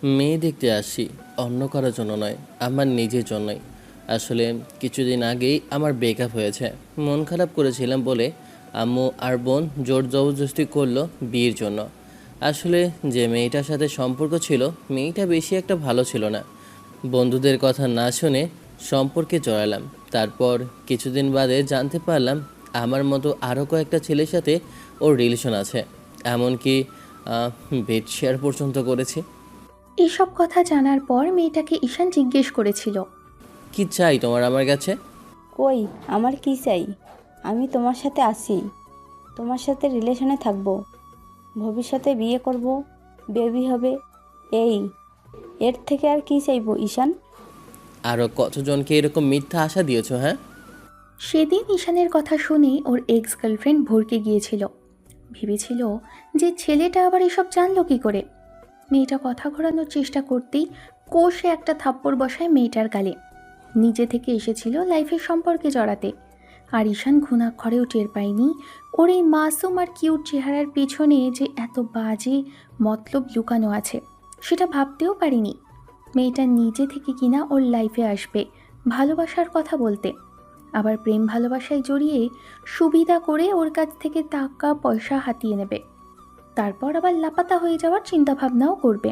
মেয়ে দেখতে আসি, অন্য কারোর জন্য নয়, আমার নিজের জন্যই। আসলে কিছুদিন আগেই আমার ব্রেকআপ হয়েছে। মন খারাপ করেছিলাম বলে আম্মু আর বোন জোর জবরদস্তি করলো বিয়ের জন্য। আসলে যে মেয়েটার সাথে সম্পর্ক ছিল, মেয়েটা বেশি একটা ভালো ছিল না। বন্ধুদের কথা না শুনে সম্পর্কে জড়ালাম। তারপর কিছুদিন বাদে জানতে পারলাম আমার মতো আরও কয়েকটা ছেলের সাথে ওর রিলেশন আছে। এমনকি বেড শেয়ার পর্যন্ত করেছি। এসব কথা জানার পর মেয়েটাকে ঈশান জিজ্ঞেস করেছিল। কি চাই তোমার আমার কাছে? কই, আমার কি চাই? আমি তোমার সাথে আছি, তোমার সাথে রিলেশনে থাকবো, ভবিষ্যতে বিয়ে করব, বেবি হবে, এই, এর থেকে আর কি চাইবো ঈশান? আরও কতজনকে এরকম মিথ্যা আশা দিয়েছো, হ্যাঁ? সেদিন ঈশানের কথা শুনে ওর এক্স গার্লফ্রেন্ড ভড়কে গিয়েছিল। ভেবেছিল যে ছেলেটা আবার এসব জানলো কি করে। মেয়েটা কথা ঘোরানোর চেষ্টা করতেই কষে একটা থাপ্পড় বসায় মেয়েটার গালে। নিজে থেকে এসেছিল লাইফের সম্পর্কে জড়াতে, আর ঈশান ঘুণাক্ষরেও টের পায়নি ওর এই মাসুম আর কিউট চেহারার পেছনে যে এত বাজে মতলব লুকানো আছে। সেটা ভাবতেও পারিনি মেয়েটা নিজে থেকে কিনা ওর লাইফে আসবে ভালোবাসার কথা বলতে, আবার প্রেম ভালোবাসায় জড়িয়ে সুবিধা করে ওর কাছ থেকে টাকা পয়সা হাতিয়ে নেবে, তারপর আবার লাপাতা হয়ে যাওয়ার চিন্তাভাবনাও করবে।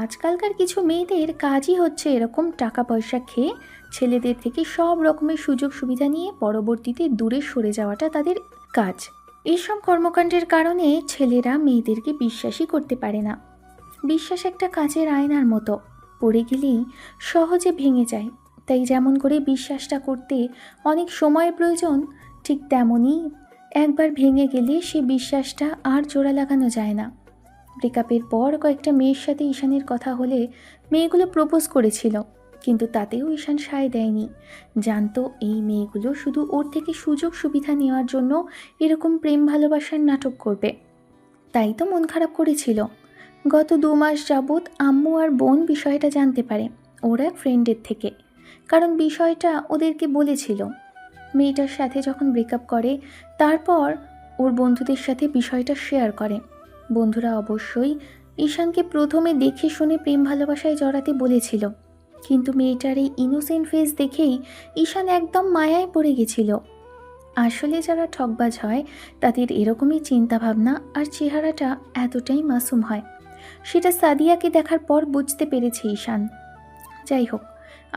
আজকালকার কিছু মেয়েদের কাজই হচ্ছে এরকম টাকা পয়সা খেয়ে ছেলেদের থেকে সব রকমের সুযোগ সুবিধা নিয়ে পরবর্তীতে দূরে সরে যাওয়াটা তাদের কাজ। এইসব কর্মকাণ্ডের কারণে ছেলেরা মেয়েদেরকে বিশ্বাসই করতে পারে না। বিশ্বাস একটা কাচের আয়নার মতো, পড়ে গেলেই সহজে ভেঙে যায়। তাই যেমন করে বিশ্বাসটা করতে অনেক সময় প্রয়োজন, ঠিক তেমনই একবার ভেঙে গেলে সে বিশ্বাসটা আর জোড়া লাগানো যায় না। ব্রেকআপের পর কয়েকটা মেয়ের সাথে ঈশানের কথা হলে মেয়েগুলো প্রপোজ করেছিল, কিন্তু তাতেও ঈশান সায় দেয়নি। জানতো এই মেয়েগুলো শুধু ওর থেকে সুযোগ সুবিধা নেওয়ার জন্য এরকম প্রেম ভালোবাসার নাটক করবে। তাই তো মন খারাপ করেছিল। গত 2 মাস যাবৎ আম্মু আর বোন বিষয়টা জানতে পারে ওর এক ফ্রেন্ডের থেকে, কারণ বিষয়টা ওদেরকে বলেছিল। মেয়েটার সাথে যখন ব্রেকআপ করে তারপর ওর বন্ধুদের সাথে বিষয়টা শেয়ার করে। বন্ধুরা অবশ্যই ঈশানকে প্রথমে দেখে শুনে প্রেম ভালোবাসায় জড়াতে বলেছিল, কিন্তু মেয়েটার এই ইনোসেন্ট ফেস দেখেই ঈশান একদম মায়ায় পড়ে গেছিল। আসলে যারা ঠকবাজ হয় তাদের এরকমই চিন্তাভাবনা আর চেহারাটা এতটাই মাসুম হয়, সেটা সাদিয়াকে দেখার পর বুঝতে পেরেছে ঈশান। যাই হোক,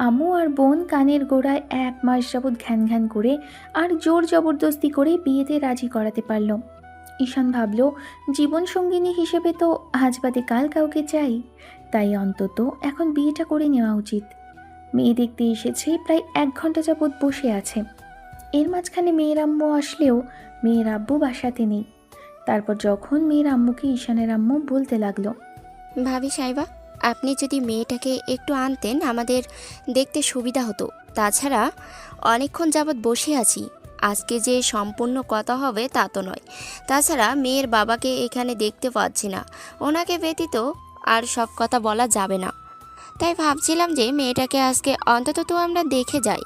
আম্মু আর বোন কানের গোড়ায় 1 মাস যাবৎ ঘ্যান ঘ্যান করে আর জোর জবরদস্তি করে বিয়েতে রাজি করাতে পারল। ঈশান ভাবল জীবন সঙ্গিনী হিসেবে তো আজ বাদে কাল কাউকে চাই, তাই অন্তত এখন বিয়েটা করে নেওয়া উচিত। মেয়ে দেখতে এসেছে, প্রায় 1 ঘন্টা যাবৎ বসে আছে। এর মাঝখানে মেয়ের আম্মু আসলেও মেয়ের আব্বু বাসাতে নেই। তারপর যখন মেয়ের আম্মুকে ঈশানের আম্মু বলতে লাগলো, ভাবি সাহেবা, আপনি যদি মেয়েটাকে একটু আনতেন আমাদের দেখতে সুবিধা হতো। তাছাড়া অনেকক্ষণ যাবৎ বসে আছি, আজকে যে সম্পূর্ণ কথা হবে তা তো নয়। তাছাড়া মেয়ের বাবাকে এখানে দেখতে পাচ্ছি না, ওনাকে ব্যতীত আর সব কথা বলা যাবে না। তাই ভাবছিলাম যে মেয়েটাকে আজকে অন্তত তো আমরা দেখে যাই।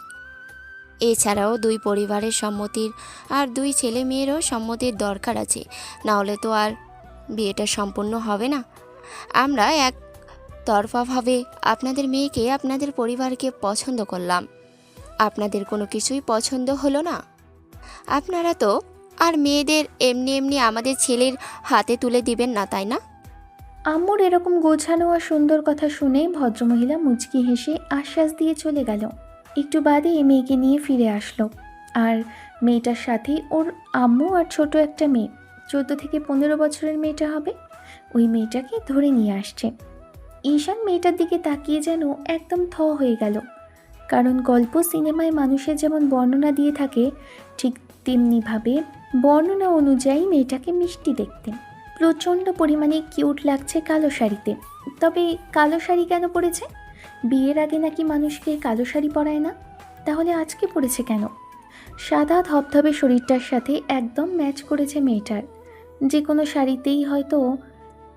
এছাড়াও দুই পরিবারের সম্মতির আর দুই ছেলে মেয়েরও সম্মতির দরকার আছে, না হলে তো আর বিয়েটা সম্পূর্ণ হবে না। আমরা এক তরফাভাবে আপনাদের মেয়েকে আপনাদের পরিবারকে পছন্দ করলাম, আপনাদের কোনো কিছুই পছন্দ হলো না। আপনারা তো আর মেয়েদের এমনি এমনি আমাদের ছেলের হাতে তুলে দিবেন না, তাই না? আম্মুর এরকম গোছানো আর সুন্দর কথা শুনে ভদ্রমহিলা মুচকি হেসে আশ্বাস দিয়ে চলে গেল। একটু বাদে মেয়েকে নিয়ে ফিরে আসলো, আর মেয়েটার সাথে ওর আম্মু আর ছোট একটা মেয়ে, 14 থেকে 15 বছরের মেয়েটা হবে, ওই মেয়েটাকে ধরে নিয়ে আসছে। ঈশান মেয়েটার দিকে তাকিয়ে যেন একদম থ হয়ে গেল, কারণ গল্প সিনেমায় মানুষের যেমন বর্ণনা দিয়ে থাকে ঠিক তেমনিভাবে বর্ণনা অনুযায়ী মেয়েটাকে মিষ্টি দেখতে, প্রচণ্ড পরিমাণে কিউট লাগছে কালো শাড়িতে। তবে কালো শাড়ি কেন পরেছে? বিয়ের আগে নাকি মানুষকে কালো শাড়ি পরায় না, তাহলে আজকে পরেছে কেন? সাদা ধবধবে শরীরটার সাথে একদম ম্যাচ করেছে মেয়েটার, যে কোনো শাড়িতেই হয়তো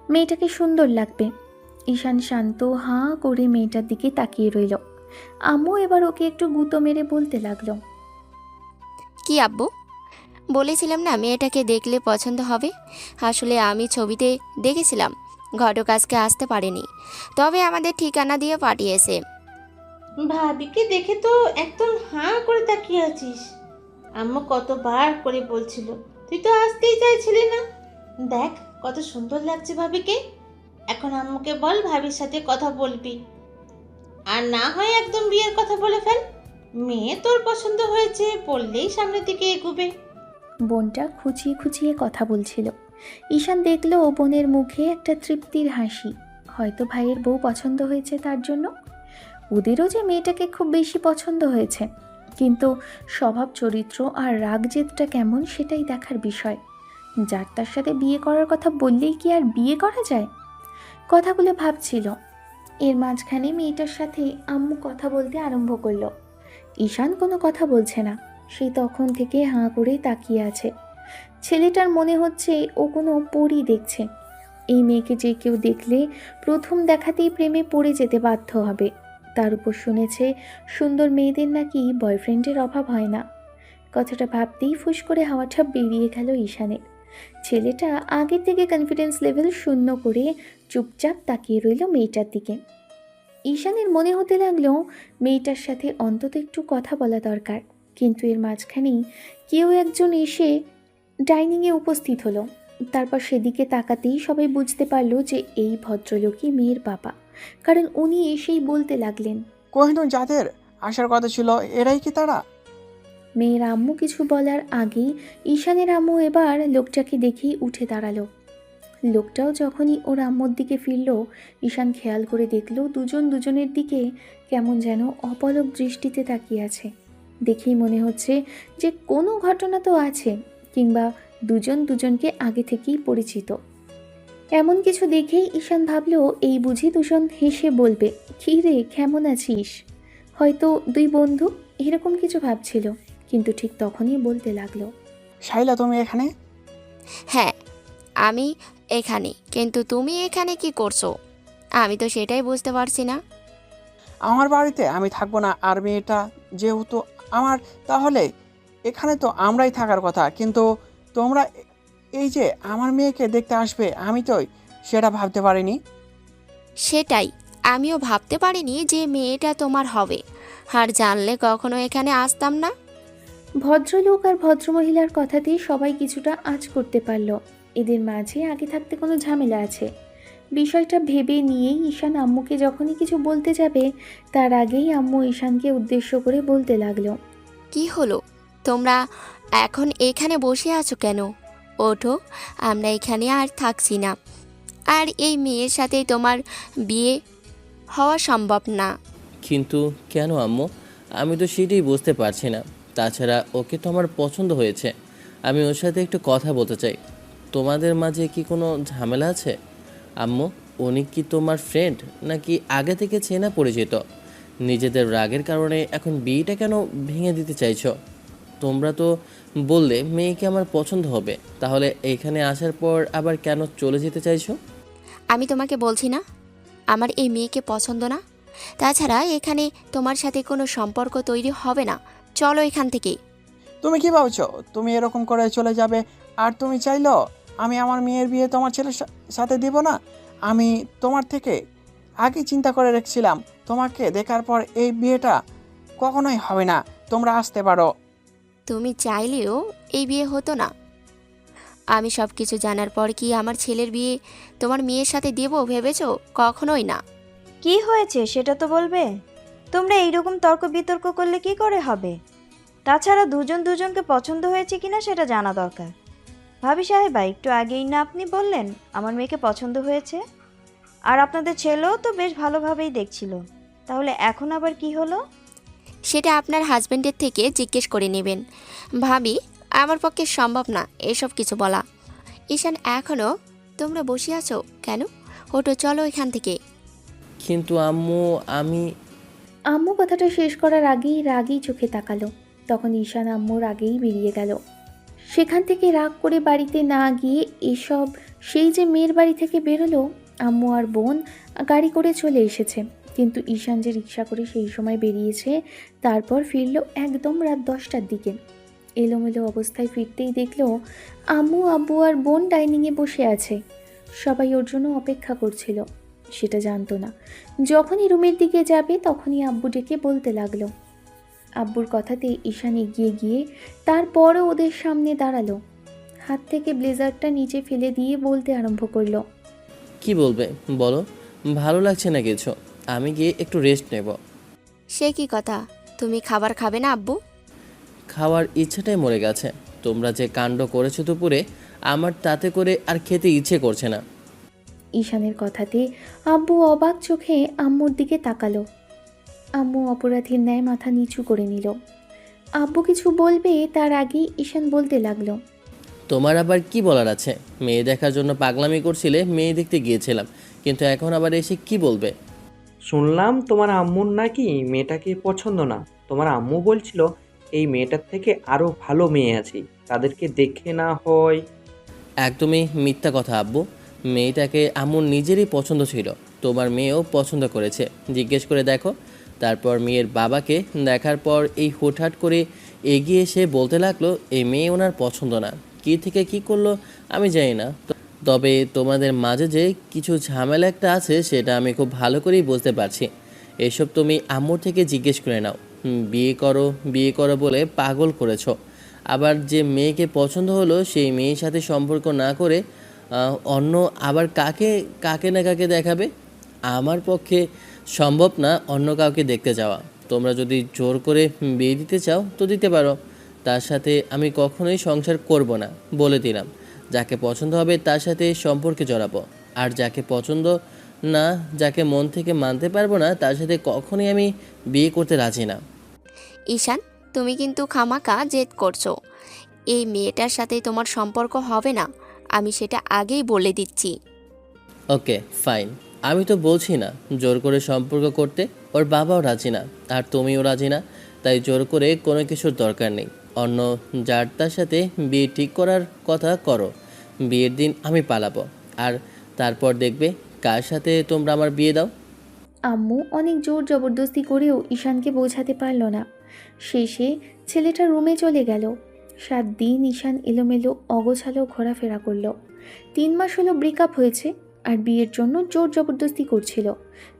মেয়েটাকে সুন্দর লাগবে। ঈশান শান্ত হাঁ করে মেয়েটার দিকে তাকিয়ে রইল। আম্মু এবার ওকে একটু গুঁতো মেরে বলতে লাগলো, কি আব্বু, বলেছিলাম না মেয়েটাকে দেখলে পছন্দ হবে? আসলে আমি ছবিতে দেখেছিলাম ঘটক আজকে আসতে পারেনি, তবে আমাদের ঠিকানা দিয়ে পাঠিয়েছে। ভাবিকে দেখে তো একদম হাঁ করে তাকিয়ে আছিস। আম্মু কতবার করে বলছিল, তুই তো আসতেই চাইছিলি না। দেখ কত সুন্দর লাগছে ভাবিকে। এখন আম্মুকে বল ভাবির সাথে কথা বলবি, আর না হয় একদম বিয়ের কথা বলে ফেল। মেয়ে তোর পছন্দ হয়েছে বললেই সামনের দিকে এগোবে। বোনটা খুঁচিয়ে খুঁচিয়ে কথা বলছিল। ঈশান দেখলো বোনের মুখে একটা তৃপ্তির হাসি, হয়তো ভাইয়ের বউ পছন্দ হয়েছে তার জন্য। ওদেরও যে মেয়েটাকে খুব বেশি পছন্দ হয়েছে, কিন্তু স্বভাব চরিত্র আর রাগ জেদটা কেমন সেটাই দেখার বিষয়। যার তার সাথে বিয়ে করার কথা বললেই কি আর বিয়ে করা যায়? কথাগুলো ভাবছিল, এর মাঝখানে মেয়েটার সাথে আম্মু কথা বলতে আরম্ভ করলো। ঈশান কোনো কথা বলছে না, সেই তখন থেকে হাঁ করে তাকিয়ে আছে। ছেলেটার মনে হচ্ছে ও কোনো পরী দেখছে। এই মেয়েকে যে কেউ দেখলে প্রথম দেখাতেই প্রেমে পড়ে যেতে বাধ্য হবে। তার উপর শুনেছে সুন্দর মেয়েদের নাকি বয়ফ্রেন্ডের অভাব হয় না। কথাটা ভাবতেই ফুস করে হাওয়াটা বেরিয়ে গেল ঈশানের। ছেলেটা আগের থেকে কনফিডেন্স লেভেল শূন্য করে চুপচাপ তাকিয়ে রইল মেয়েটার দিকে। ঈশানের মনে হতে লাগলো মেয়েটার সাথে অন্তত একটু কথা বলা দরকার, কিন্তু এর মাঝখানেই কেউ একজন এসে ডাইনিংয়ে উপস্থিত হলো। তারপর সেদিকে তাকাতেই সবাই বুঝতে পারলো যে এই ভদ্রলোকই মেয়ের বাবা, কারণ উনি এসেই বলতে লাগলেন, কোহিনূর যাদের আসার কথা ছিল এরাই কি তারা? মেয়ের আম্মু কিছু বলার আগেই ঈশানের আম্মু এবার লোকটাকে দেখেই উঠে দাঁড়ালো। লোকটাও যখনই ওর আম্মুর দিকে ফিরল, ঈশান খেয়াল করে দেখল দুজন দুজনের দিকে কেমন যেন অপলক দৃষ্টিতে তাকিয়ে আছে। দেখেই মনে হচ্ছে যে কোনো ঘটনা তো আছে, কিংবা দুজন দুজনকে আগে থেকেই পরিচিত। এমন কিছু দেখেই ঈশান ভাবলো এই বুঝি দুজন হেসে বলবে, কী রে কেমন আছিস, হয়তো দুই বন্ধু, এরকম কিছু ভাবছিল। কিন্তু ঠিক তখনই বলতে লাগলো, শাইলা তুমি এখানে? হ্যাঁ, আমি এখানে, কিন্তু তুমি এখানে কি করছো? আমি তো সেটাই বুঝতে পারছি না। আমার বাড়িতে আমি থাকবো না, আর মেয়েটা যেহেতু আমার, তাহলে এখানে তো আমরাই থাকার কথা। কিন্তু তোমরা এই যে আমার মেয়েকে দেখতে আসবে, আমি তো সেটা ভাবতে পারিনি। সেটাই, আমিও ভাবতে পারিনি যে মেয়েটা তোমার হবে, আর জানলে কখনো এখানে আসতাম না। ভদ্রলোক আর ভদ্রমহিলার কথাতেই সবাই কিছুটা আঁচ করতে পারল এদের মাঝে আগে থাকতে কোনো ঝামেলা আছে। বিষয়টা ভেবে নিয়েই ঈশান আম্মুকে যখনই কিছু বলতে যাবে, তার আগেই আম্মু ঈশানকে উদ্দেশ্য করে বলতে লাগলো, কি হলো, তোমরা এখন এখানে বসে আছো কেন? ওঠো, আমরা এখানে আর থাকছি না। আর এই মেয়ের সাথে তোমার বিয়ে হওয়া সম্ভব না। কিন্তু কেন আম্মু? আমি তো সেটাই বুঝতে পারছি না। তাছাড়া ওকে তো আমার পছন্দ হয়েছে, আমি ওর সাথে একটু কথা বলতে চাই। তোমাদের মাঝে কি কোনো ঝামেলা আছে আম্মু? উনি কি তোমার ফ্রেন্ড নাকি আগে থেকে চেনা পরিচিত? নিজেদের রাগের কারণে এখন বিয়েটা কেন ভেঙে দিতে চাইছো? তোমরা তো বললে মেয়েকে আমার পছন্দ হবে, তাহলে এখানে আসার পর আবার কেন চলে যেতে চাইছো? আমি তোমাকে বলছি না আমার এই মেয়েকে পছন্দ না। তাছাড়া এখানে তোমার সাথে কোনো সম্পর্ক তৈরি হবে না। চলো এখান থেকে। তুমি কি ভাবছো তুমি এরকম করে চলে যাবে? আর তুমি চাইলো আমি আমার মেয়ের বিয়ে তোমার ছেলের সাথে দিব না? আমি তোমার থেকে আগে চিন্তা করে রেখেছিলাম, তোমাকে দেখার পর এই বিয়েটা কখনোই হবে না। তোমরা আসতে পারো। তুমি চাইলেও এই বিয়ে হতো না। আমি সব কিছু জানার পর কি আমার ছেলের বিয়ে তোমার মেয়ের সাথে দেবো ভেবেছো? কখনোই না। কি হয়েছে সেটা তো বলবে। তোমরা এইরকম তর্ক বিতর্ক করলে কি করে হবে? তাছাড়া দুজন দুজনকে পছন্দ হয়েছে কিনা সেটা জানা দরকার। ভাবি সাহেবা, একটু আগেই না আপনি বললেন আমার মেয়েকে পছন্দ হয়েছে? আর আপনাদের ছেলেও তো বেশ ভালোভাবেই দেখছিল। তাহলে এখন আবার কি হলো? সেটা আপনার হাজবেন্ডের থেকে জিজ্ঞেস করে নেবেন। ভাবি, আমার পক্ষে সম্ভব না এসব কিছু বলা। ঈশান, এখনও তোমরা বসে আছো কেন? ওঠো, চলো এখান থেকে। কিন্তু আম্মু, আম্মু কথাটা শেষ করার আগেই রাগী চোখে তাকালো। তখন ঈশান আম্মুর আগেই বেরিয়ে গেল। সেখান থেকে রাগ করে বাড়িতে না গিয়ে এসব সেই যে মেয়ের বাড়ি থেকে বেরোলো, আম্মু আর বোন গাড়ি করে চলে এসেছে। কিন্তু ঈশান যে রিক্সা করে সেই সময় বেরিয়েছে, তারপর ফিরল একদম রাত 10টার দিকে। এলোমেলো অবস্থায় ফিরতেই দেখলো আম্মু, আব্বু আর বোন ডাইনিংয়ে বসে আছে। সবাই ওর জন্য অপেক্ষা করছিল, সেটা জানতো না। যখনই রুমের দিকে যাবে তখনই আব্বু ডেকে বলতে লাগলো। আব্বুর কথাতে ঈশান এগিয়ে গিয়ে তারপরও ওদের সামনে দাঁড়ালো। হাত থেকে ব্লেজারটা নিচে ফেলে দিয়ে বলতে আরম্ভ করলো। কি বলবে বলো? ভালো লাগছে না কিছু, আমি গিয়ে একটু রেস্ট নেব। সে কি কথা, তুমি খাবার খাবে না আব্বু? খাওয়ার ইচ্ছাটাই মরে গেছে। তোমরা যে কাণ্ড করেছো দুপুরে, আমার তাতে করে আর খেতে ইচ্ছে করছে না। ঈশানের কথাতে আব্বু অবাক চোখে আম্মুর দিকে তাকালো। আম্মু অপরাধীর ন্যায় মাথা নিচু করে নিল। আব্বু কিছু বলবে তার আগেই ঈশান বলতে লাগলো। তোমার আবার কি বলার আছে? মেয়ে দেখার জন্য পাগলামি করছিলে, মেয়ে দেখতে গিয়েছিলাম, কিন্তু এখন আবার এসে কি বলবে? শুনলাম তোমার আম্মুর নাকি মেয়েটাকে পছন্দ না। তোমার আম্মু বলছিল এই মেয়েটার থেকে আরো ভালো মেয়ে আছে, তাদেরকে দেখে না হয়। একদমই মিথ্যা কথা আব্বু। মেয়েটাকে আম্মুর নিজেরই পছন্দ ছিল, তোমার মেয়েও পছন্দ করেছে, জিজ্ঞেস করে দেখো। তারপর মেয়ের বাবাকে দেখার পর এই হুটহাট করে এগিয়ে এসে বলতে লাগলো এই মেয়ে ওনার পছন্দ না। কী থেকে কি করলো আমি জানি না, তবে তোমাদের মাঝে যে কিছু ঝামেলা একটা আছে সেটা আমি খুব ভালো করেই বুঝতে পারছি। এসব তুমি আম্মুর থেকে জিজ্ঞেস করে নাও। বিয়ে করো বিয়ে করো বলে পাগল করেছো। আবার যে মেয়েকে পছন্দ হলো সেই মেয়ের সাথে সম্পর্ক না করে অন্য আবার কাকে কাকে না কাকে দেখাবে? আমার পক্ষে সম্ভব না অন্য কাউকে দেখতে যাওয়া। তোমরা যদি জোর করে বিয়ে দিতে চাও তো দিতে পারো, তার সাথে আমি কখনোই সংসার করব না, বলে দিলাম। যাকে পছন্দ হবে তার সাথে সম্পর্কে জড়াবো, আর যাকে পছন্দ না, যাকে মন থেকে মানতে পারবো না, তার সাথে কখনোই আমি বিয়ে করতে রাজি না। ঈশান, তুমি কিন্তু খামাকা জেদ করছো। এই মেয়েটার সাথে তোমার সম্পর্ক হবে না, আমি সেটা আগেই বলে দিচ্ছি। ওকে ফাইন, আমি তো বলছি না জোর করে সম্পর্ক করতে। ওর বাবাও রাজি না, আর তুমিও রাজি না, তাই জোর করে কোনো কিছুর দরকার নেই। অন্য যার তার সাথে বিয়ে ঠিক করার কথা করো। বিয়ের দিন আমি পালাবো, আর তারপর দেখবে কার সাথে তোমরা আমার বিয়ে দাও। আম্মু অনেক জোর জবরদস্তি করেও ঈশানকে বোঝাতে পারল না। শেষে ছেলেটা রুমে চলে গেল। 7 দিন ঈশান এলোমেলো অগোছালো ঘোরাফেরা করলো। 3 মাস হলো ব্রেকআপ হয়েছে, আর বিয়ের জন্য জোর জবরদস্তি করছিল।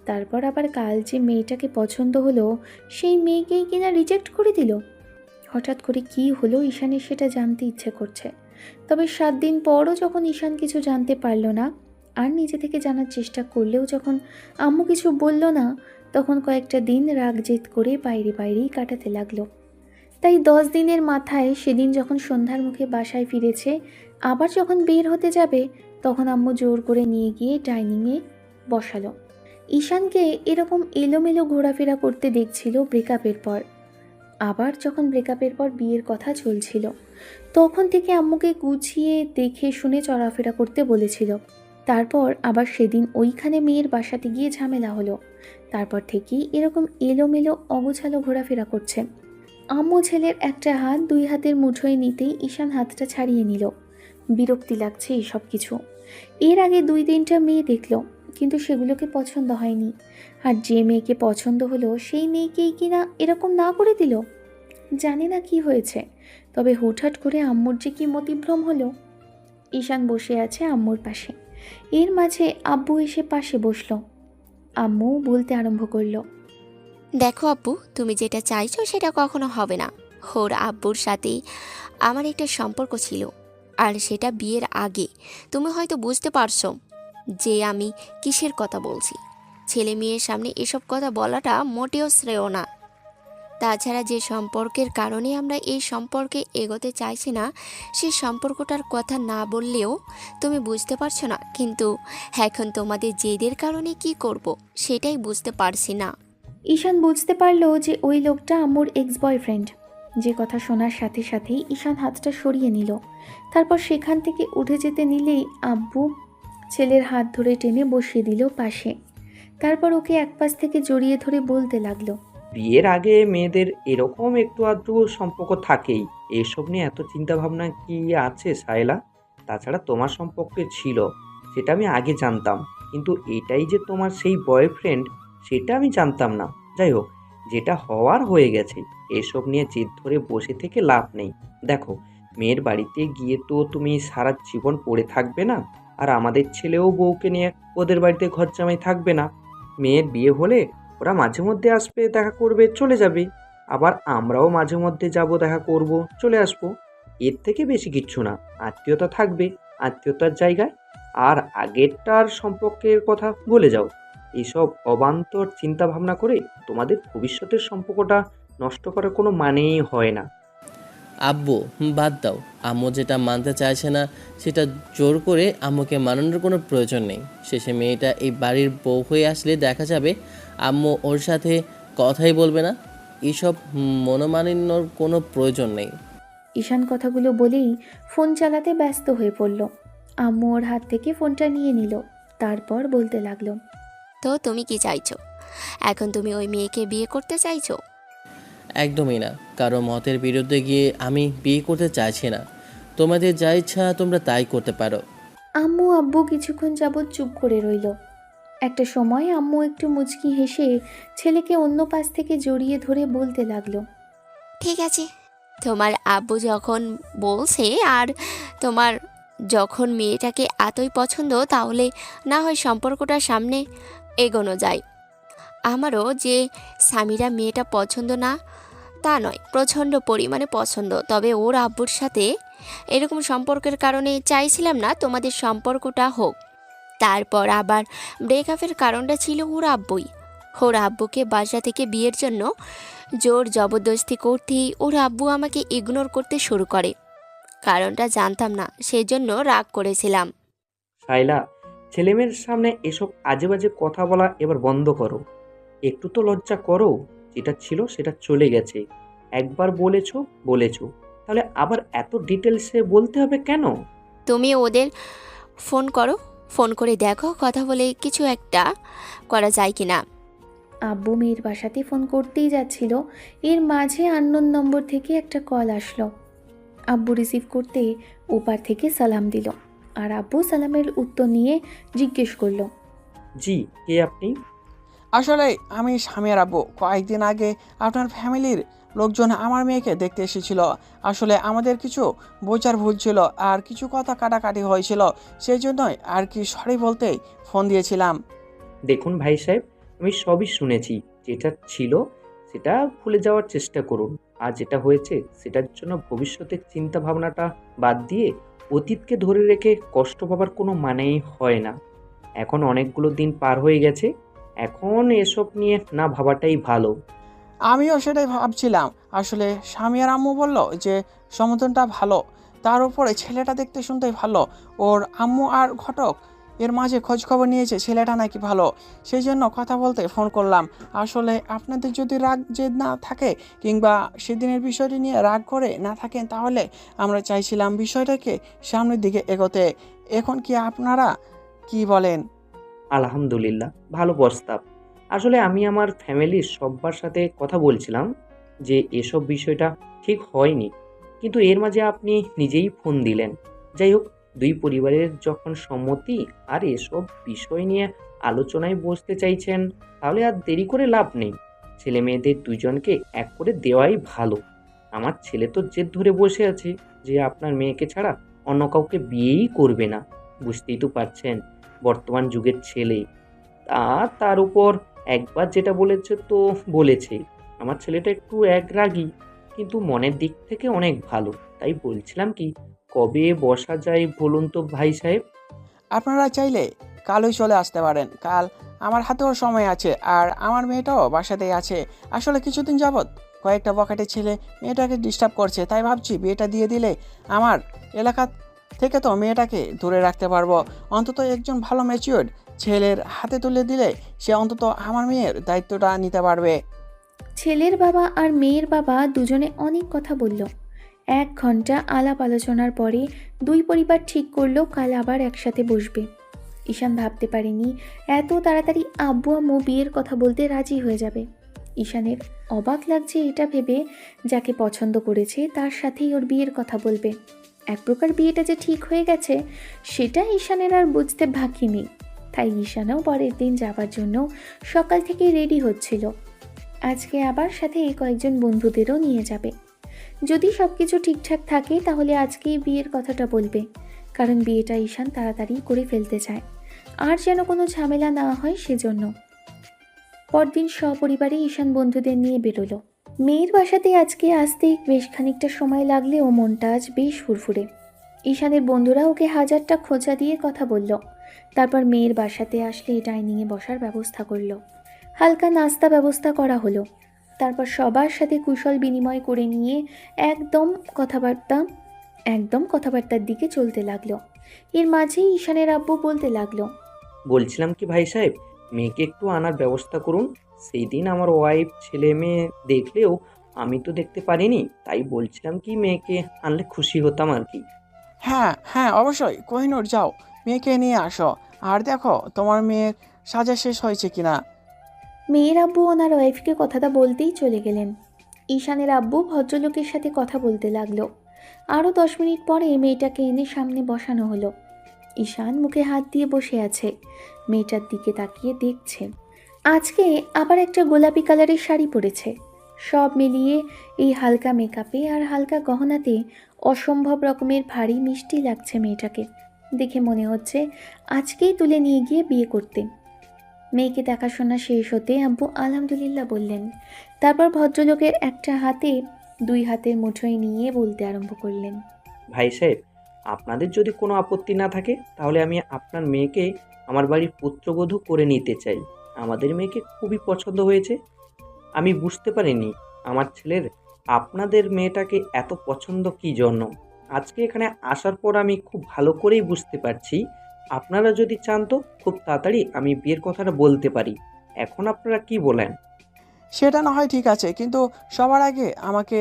তারপর আবার কাল যে মেয়েটাকে পছন্দ হলো সেই মেয়েকেই কিনা রিজেক্ট করে দিল। হঠাৎ করে কি হলো ঈশানের সেটা জানতে ইচ্ছে করছে। তবে 7 দিন পরও যখন ঈশান কিছু জানতে পারল না, আর নিজে থেকে জানার চেষ্টা করলেও যখন আম্মু কিছু বলল না, তখন কয়েকটা দিন রাগ জেদ করে বাইরেই কাটাতে লাগলো। তাই 10 দিনের মাথায় সেদিন যখন সন্ধ্যার মুখে বাসায় ফিরেছে, আবার যখন বের হতে যাবে, তখন আম্মু জোর করে নিয়ে গিয়ে ডাইনিংয়ে বসালো। ঈশানকে এরকম এলোমেলো ঘোরাফেরা করতে দেখছিল ব্রেকআপের পর। আবার যখন ব্রেকআপের পর বিয়ের কথা চলছিল, তখন থেকে আম্মুকে গুছিয়ে দেখে শুনে চলাফেরা করতে বলেছিল। তারপর আবার সেদিন ওইখানে মেয়ের বাসাতে গিয়ে ঝামেলা হলো। তারপর থেকেই এরকম এলোমেলো অগোছালো ঘোরাফেরা করছে। আম্মু ছেলের একটা হাত 2 হাতের মুঠোয় নিতেই ঈশান হাতটা ছাড়িয়ে নিল। বিরক্তি লাগছে এইসব কিছু। এর আগে 2-3টা মেয়ে দেখলো, কিন্তু সেগুলোকে পছন্দ হয়নি। আর যে মেয়েকে পছন্দ হলো সেই মেয়েকেই কিনা এরকম না করে দিল। জানি না কি হয়েছে, তবে হুটহাট করে আম্মুর যে কি মতিভ্রম হলো। ঈশান বসে আছে আম্মুর পাশে। এর মাঝে আব্বু এসে পাশে বসলো। আম্মু বলতে আরম্ভ করলো। দেখো আব্বু, তুমি যেটা চাইছো সেটা কখনো হবে না। ওর আব্বুর সাথে আমার একটা সম্পর্ক ছিল, আর সেটা বিয়ের আগে। তুমি হয়তো বুঝতে পারছো যে আমি কিসের কথা বলছি। ছেলে মেয়ের সামনে এসব কথা বলাটা মোটেও শ্রেয় না। তাছাড়া যে সম্পর্কের কারণে আমরা এই সম্পর্কে এগোতে চাইছি না, সেই সম্পর্কটার কথা না বললেও তুমি বুঝতে পারছো না। কিন্তু এখন তোমাদের জেদের কারণে কি করব সেটাই বুঝতে পারছি না। ঈশান বুঝতে পারলো যে ওই লোকটা আম্মুর এক্স বয়ফ্রেন্ড। যে কথা শোনার সাথে সাথেই ঈশান হাতটা সরিয়ে নিল। তারপর সেখান থেকে উঠে যেতে নিলেই আব্বু ছেলের হাত ধরে টেনে বসিয়ে দিল পাশে। তারপর ওকে এক পাশ থেকে জড়িয়ে ধরে বলতে লাগলো। বিয়ের আগে মেয়েদের এরকম একটু আধটু সম্পর্ক থাকেই, এসব নিয়ে এত চিন্তা ভাবনা কি আছে সায়লা? তাছাড়া তোমার সম্পর্কে ছিল, সেটা আমি আগে জানতাম, কিন্তু এটাই যে তোমার সেই বয়ফ্রেন্ড সেটা আমি জানতাম না। যাই হোক, যেটা হওয়ার হয়ে গেছে, এসব নিয়ে জেদ ধরে বসে থেকে লাভ নেই। দেখো, মেয়ের বাড়িতে গিয়ে তো তুমি সারা জীবন পড়ে থাকবে না, আর আমাদের ছেলেও বউকে নিয়ে ওদের বাড়িতে ঘর জামাই থাকবে না। মেয়ের বিয়ে হলে ওরা মাঝে মধ্যে আসবে, দেখা করবে, চলে যাবে। আবার আমরাও মাঝে মধ্যে যাব, দেখা করব, চলে আসবো। এর থেকে বেশি কিচ্ছু না। আত্মীয়তা থাকবে আত্মীয়তার জায়গায়। আর আগেরটার সম্পর্কের কথা ভুলে যাও। এসব অবান্তর চিন্তা ভাবনা করে তোমাদের ভবিষ্যতের সম্পর্কটা নষ্ট করার কোনো মানেই হয় না। আব্বু বাদ দাও, আম্মু যেটা মানতে চাইছে না সেটা জোর করে আম্মুকে মানানোর কোনো প্রয়োজন নেই। শেষে মেয়েটা এই বাড়ির বউ হয়ে আসলে দেখা যাবে আম্মু ওর সাথে কথাই বলবে না। এসব মনোমালিন্যর কোনো প্রয়োজন নেই। ঈশান কথাগুলো বলেই ফোন চালাতে ব্যস্ত হয়ে পড়ল। আম্মু ওর হাত থেকে ফোনটা নিয়ে নিল, তারপর বলতে লাগলো, তো তুমি কি চাইছো? এখন তুমি ওই মেয়েকে বিয়ে করতে চাইছো? একদমই না, কারো মতের বিরুদ্ধে গিয়ে আমি বিয়ে করতে চাইছি না। তোমাদের যা ইচ্ছা তোমরা তাই করতে পারো। আম্মু আব্বু কিছুক্ষণ যাবৎ চুপ করে রইল। একটা সময় আম্মু একটু মুচকি হেসে ছেলেকে অন্য পাশ থেকে জড়িয়ে ধরে বলতে লাগলো, ঠিক আছে, তোমার আব্বু যখন বলছে আর তোমার যখন মেয়েটাকে এতই পছন্দ, তাহলে না হয় সম্পর্কটার সামনে এগোনো যায়। আমারও যে সামিরা মেয়েটা পছন্দ না তা নয়, প্রচণ্ড পরিমাণে পছন্দ। তবে ওর আব্বুর সাথে এরকম সম্পর্কের কারণে চাইছিলাম না তোমাদের সম্পর্কটা হোক। তারপর আবার ব্রেকআপের কারণটা ছিল ওর আব্বুই। ওর আব্বুকে বাসা থেকে বিয়ের জন্য জোর জবরদস্তি করতেই ওর আব্বু আমাকে ইগনোর করতে শুরু করে। কারণটা জানতাম না, সেই জন্য রাগ করেছিলাম। শাইলা, ছেলেমেয়ের সামনে এসব আজে বাজে কথা বলা এবার বন্ধ করো। একটু তো লজ্জা করো। যেটা ছিল সেটা চলে গেছে। একবার বলেছো বলেছো, তাহলে আবার এত ডিটেলসে বলতে হবে কেন? তুমি ওদের ফোন করো, ফোন করে দেখো কথা বলে কিছু একটা করা যায় কি না। আব্বু মেয়ের বাসাতে ফোন করতেই যাচ্ছিল, এর মাঝে আননোন নম্বর থেকে একটা কল আসলো। আব্বু রিসিভ করতে ওপার থেকে সালাম দিল, আর আব্বু সালামের উত্তর নিয়ে জিজ্ঞেস করলো, জি, কে আপনি? আসলে আমি স্বামীর আব্বু। কয়েকদিন আগে আপনার ফ্যামিলির লোকজন আমার মেয়েকে দেখতে এসেছিল। আসলে আমাদের কিছু বোঝার ভুল ছিল আর কিছু কথা কাটাকাটি হয়েছিল, সেই জন্যই আর কি সরি বলতেই ফোন দিয়েছিলাম। দেখুন ভাই সাহেব, আমি সবই শুনেছি। যেটা ছিল সেটা ভুলে যাওয়ার চেষ্টা করুন। আর যেটা হয়েছে সেটার জন্য ভবিষ্যতের চিন্তা ভাবনাটা বাদ দিয়ে অতীতকে ধরে রেখে কষ্ট পাবার কোনো মানেই হয় না। এখন অনেকগুলো দিন পার হয়ে গেছে। এখন এসব নিয়ে না ভাবাটাই ভালো। আমিও সেটাই ভাবছিলাম। আসলে স্বামী আর আম্মু বলল যে সমর্থনটা ভালো, তার উপরে ছেলেটা দেখতে শুনতেই ভালো। ওর আম্মু আর ঘটক এর মাঝে খোঁজ খবর নিয়েছে ছেলেটা নাকি ভালো, সেই জন্য কথা বলতে ফোন করলাম। আসলে আপনাদের যদি রাগ জেদ না থাকে কিংবা সেদিনের বিষয়টি নিয়ে রাগ করে না থাকেন, তাহলে আমরা চাইছিলাম বিষয়টাকে সামনের দিকে এগোতে। এখন কি আপনারা কি বলেন? আলহামদুলিল্লাহ, ভালো প্রস্তাব। আসলে আমি আমার ফ্যামিলির সবার সাথে কথা বলছিলাম যে এসব বিষয়টা ঠিক হয়নি, কিন্তু এর মাঝে আপনি নিজেই ফোন দিলেন। যাই হোক, দুই পরিবারের যখন সম্মতি আর এসব বিষয় নিয়ে আলোচনায় বসতে চাইছেন, তাহলে আর দেরি করে লাভ নেই। ছেলে মেয়েদের দুজনকে এক করে দেওয়াই ভালো। আমার ছেলে তো জেদ ধরে বসে আছে যে আপনার মেয়েকে ছাড়া অন্য কাউকে বিয়েই করবে না। বুঝতেই তো পারছেন, বর্তমান যুগের ছেলে। তার উপর একবার যেটা বলেছে তো বলেছে। আমার ছেলেটা একটু রাগী, কিন্তু মনের দিক থেকে অনেক ভালো। তাই বলছিলাম কি, কবে বসা যায় বলুন তো ভাই সাহেব? আপনারা চাইলে কালই চলে আসতে পারেন। কাল আমার হাতেও সময় আছে, আর আমার মেয়েটাও বাসাতেই আছে। আসলে কিছুদিন যাবৎ কয়েকটা বখাটে ছেলে মেয়েটাকে ডিস্টার্ব করছে, তাই ভাবছি বিয়েটা দিয়ে দিলে আমার এলাকা থেকে তো মেয়েটাকে দূরে রাখতে পারবো। অন্তত একজন ভালো ম্যাচিওর্ড ছেলের হাতে তুলে দিলে সে অন্তত আমার মেয়ের দায়িত্বটা নিতে পারবে। ছেলের বাবা আর মেয়ের বাবা দুজনে অনেক কথা বলল। 1 ঘন্টা আলাপ আলোচনার পরে দুই পরিবার ঠিক করলো কাল আবার একসাথে বসবে। ঈশান ভাবতে পারেনি এত তাড়াতাড়ি আব্বু আম্মু বিয়ের কথা বলতে রাজি হয়ে যাবে। ঈশানের অবাক লাগছে এটা ভেবে, যাকে পছন্দ করেছে তার সাথেই ওর বিয়ের কথা বলবে। এক প্রকার বিয়েটা যে ঠিক হয়ে গেছে সেটা ঈশানের আর বুঝতে বাকি নেই। তাই ঈশানও পরের দিন যাবার জন্য সকাল থেকেই রেডি হচ্ছিল। আজকে আবার সাথে কয়েকজন বন্ধুদেরও নিয়ে যাবে। যদি সব কিছু ঠিকঠাক থাকে তাহলে আজকেই বিয়ের কথাটা বলবে। কারণ বিয়েটা ঈশান তাড়াতাড়ি করে ফেলতে চায়, আর যেন কোনো ঝামেলা না হয় সেজন্য। পরদিন সপরিবারে ঈশান বন্ধুদের নিয়ে বেরোলো। মেয়ের বাসাতে আজকে আসতে বেশ খানিকটা সময় লাগলেও মনটা আজ বেশ ফুরফুরে। ঈশানের বন্ধুরা ওকে হাজারটা খোঁচা দিয়ে কথা বলল। তারপর মেয়ের বাসাতে আসলে ডাইনিংয়ে বসার ব্যবস্থা করলো। হালকা নাস্তা ব্যবস্থা করা হলো। তারপর সবার সাথে কুশল বিনিময় করে নিয়ে একদম কথাবার্তার দিকে চলতে লাগলো। এর মাঝেই ঈশানের আব্বু বলতে লাগলো, বলছিলাম কি ভাই সাহেব, মেয়েকে একটু আনার ব্যবস্থা করুন। সেই দিন আমার ওয়াইফ ছেলে মেয়ে দেখলেও আমি তো দেখতে পারিনি, তাই বলছিলাম কি মেয়েকে আনলে খুশি হতাম আর কি। হ্যাঁ হ্যাঁ, অবশ্যই। কোহিনূর যাও, মেয়েকে নিয়ে আসো, আর দেখো তোমার মেয়ের সাজা শেষ হয়েছে কিনা। মেয়ের আব্বু ওনার ওয়াইফকে কথাটা বলতেই চলে গেলেন। ঈশানের আব্বু ভদ্রলোকের সাথে কথা বলতে লাগলো। আরও 10 মিনিট পরে মেয়েটাকে এনে সামনে বসানো হলো। ঈশান মুখে হাত দিয়ে বসে আছে, মেয়েটার দিকে তাকিয়ে দেখছে। আজকে আবার একটা গোলাপি কালারের শাড়ি পরেছে। সব মিলিয়ে এই হালকা মেকআপে আর হালকা গহনাতে অসম্ভব রকমের ভারী মিষ্টি লাগছে মেয়েটাকে। দেখে মনে হচ্ছে আজকেই তুলে নিয়ে গিয়ে বিয়ে করতে। মেয়েকে দেখাশোনা শেষ হতে আব্বু আলহামদুলিল্লাহ বললেন। তারপর ভদ্রলোকের একটা হাতে 2 হাতের মুঠোয় নিয়ে বলতে আরম্ভ করলেন, ভাই সাহেব, আপনাদের যদি কোনো আপত্তি না থাকে তাহলে আমি আপনার মেয়েকে আমার বাড়ির পুত্রবধূ করে নিতে চাই। আমাদের মেয়েকে খুবই পছন্দ হয়েছে। আমি বুঝতে পারিনি আমার ছেলের আপনাদের মেয়েটাকে এত পছন্দ কী জন্য। আজকে এখানে আসার পর আমি খুব ভালো করেই বুঝতে পারছি। আপনারা যদি চান তো খুব তাড়াতাড়ি আমি বিয়ের কথাটা বলতে পারি। এখন আপনারা কি বলেন? সেটা না হয় ঠিক আছে, কিন্তু সবার আগে আমাকে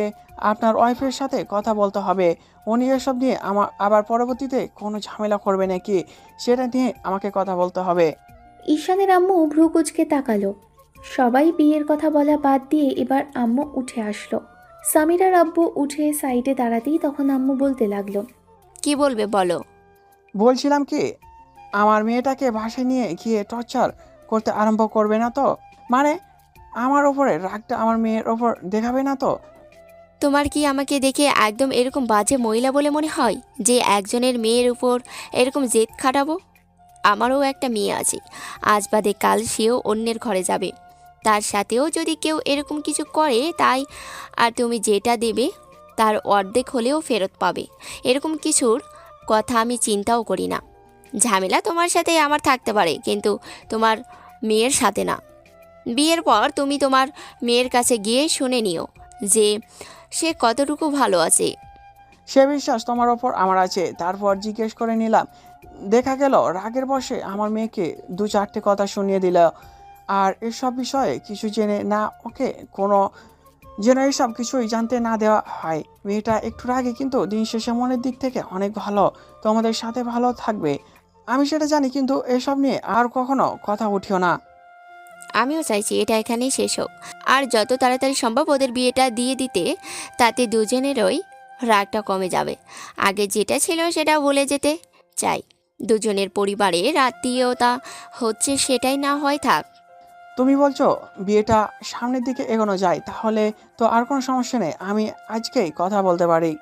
আপনার ওয়াইফের সাথে কথা বলতে হবে। উনি এসব নিয়ে আবার পরবর্তীতে কোনো ঝামেলা করবে নাকি, সেটা নিয়ে আমাকে কথা বলতে হবে। ঈশানের আম্মু ভ্রু কুঁচকে তাকালো। সবাই বিয়ের কথা বলা বাদ দিয়ে এবার আম্মু উঠে আসলো। সামিরার আব্বু উঠে সাইডে দাঁড়াতেই তখন আম্মু বলতে লাগলো, কি বলবে বলো। বলছিলাম কি, আমার মেয়েটাকে বাসায় নিয়ে গিয়ে টর্চার করতে আরম্ভ করবে না তো? মানে আমার ওপরে রাগটা আমার মেয়ের ওপর দেখাবে না তো? তোমার কি আমাকে দেখে একদম এরকম বাজে মহিলা বলে মনে হয় যে একজনের মেয়ের উপর এরকম জেদ খাটাবো? আমারও একটা মেয়ে আছে, আজ বাদে কাল সেও অন্যের ঘরে যাবে। তার সাথেও যদি কেউ এরকম কিছু করে তাই আর তুমি যেটা দেবে তার অর্ধেক হলেও ফেরত পাবে, এরকম কিছুর কথা আমি চিন্তাও করি না। ঝামেলা তোমার সাথে আমার থাকতে পারে, কিন্তু তোমার মেয়ের সাথে না। বিয়ের পর তুমি তোমার মেয়ের কাছে গিয়ে শুনে নিও যে সে কতটুকু ভালো আছে। সে বিশ্বাস তোমার ওপর আমার আছে। তারপর জিজ্ঞেস করে নিলাম, দেখা গেল রাগের বশে আমার মেয়েকে 2-4টে কথা শুনিয়ে দিল। আর এসব বিষয়ে কিছু জেনে না ওকে কোনো যেন এসব কিছুই জানতে না দেওয়া হয়। মেয়েটা একটু রাগে, কিন্তু দিন শেষে মনের দিক থেকে অনেক ভালো, তোমাদের সাথে ভালো থাকবে, আমি সেটা জানি। কিন্তু এসব নিয়ে আর কখনো কথা উঠিও না। আমিও চাইছি এটা এখানেই শেষ হোক, আর যত তাড়াতাড়ি সম্ভব ওদের বিয়েটা দিয়ে দিতে, তাতে দুজনেরই রাগটা কমে যাবে। আগে যেটা ছিল সেটা ভুলে যেতে চাই। দুজনের পরিবারের আত্মীয়তা হচ্ছে সেটাই না হয় থাক। তুমি বলছো বিয়েটা সামনের দিকে এগোনো যায়, তাহলে তো আর কোনো সমস্যা নেই, আমি আজকেই কথা বলতে পারি।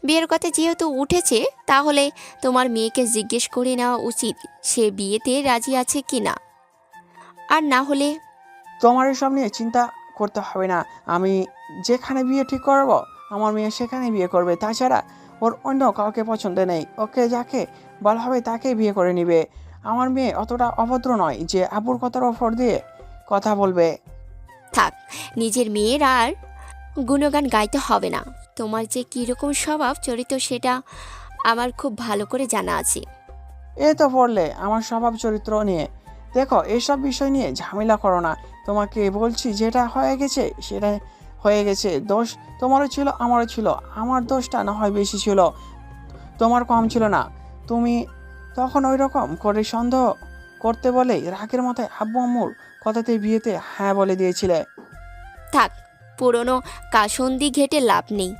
বিয়ের কথা যেহেতু উঠেছে তাহলে তোমার মেয়েকে জিজ্ঞেস করে নেওয়া উচিত সে বিয়েতে রাজি আছে কি না। আর না হলে তোমার এসব নিয়ে চিন্তা করতে হবে না। আমি যেখানে বিয়ে ঠিক করব আমার মেয়ে সেখানে বিয়ে করবে। তাছাড়া ওর অন্য কাউকে পছন্দ নেই। ওকে যাকে বলা হবে তাকেই বিয়ে করে নেবে। আমার মেয়ে অতটা অভদ্র নয় যে আবুর কথার ওপর দিয়ে কথা বলবে। থাক, নিজের মেয়ের আর গুণগান গাইতে হবে না। তোমার যে কীরকম স্বভাব চরিত্র সেটা আমার খুব ভালো করে জানা আছে। এ তো পড়লে আমার স্বভাব চরিত্র নিয়ে। দেখো, এসব বিষয় নিয়ে ঝামেলা করো না। তোমাকে বলছি, যেটা হয়ে গেছে সেটা হয়ে গেছে। দোষ তোমারও ছিল, আমারও ছিল। আমার দোষটা না হয় বেশি ছিল, তোমার কম ছিল না। তুমি তখন ওই রকম করে সন্দেহ করতে বলেই রাগের মাথায় আব্বু আম্মুর কথাতে বিয়েতে হ্যাঁ বলে দিয়েছিলে। থাক, পুরনো কাসন্দি ঘেটে লাভ নেই।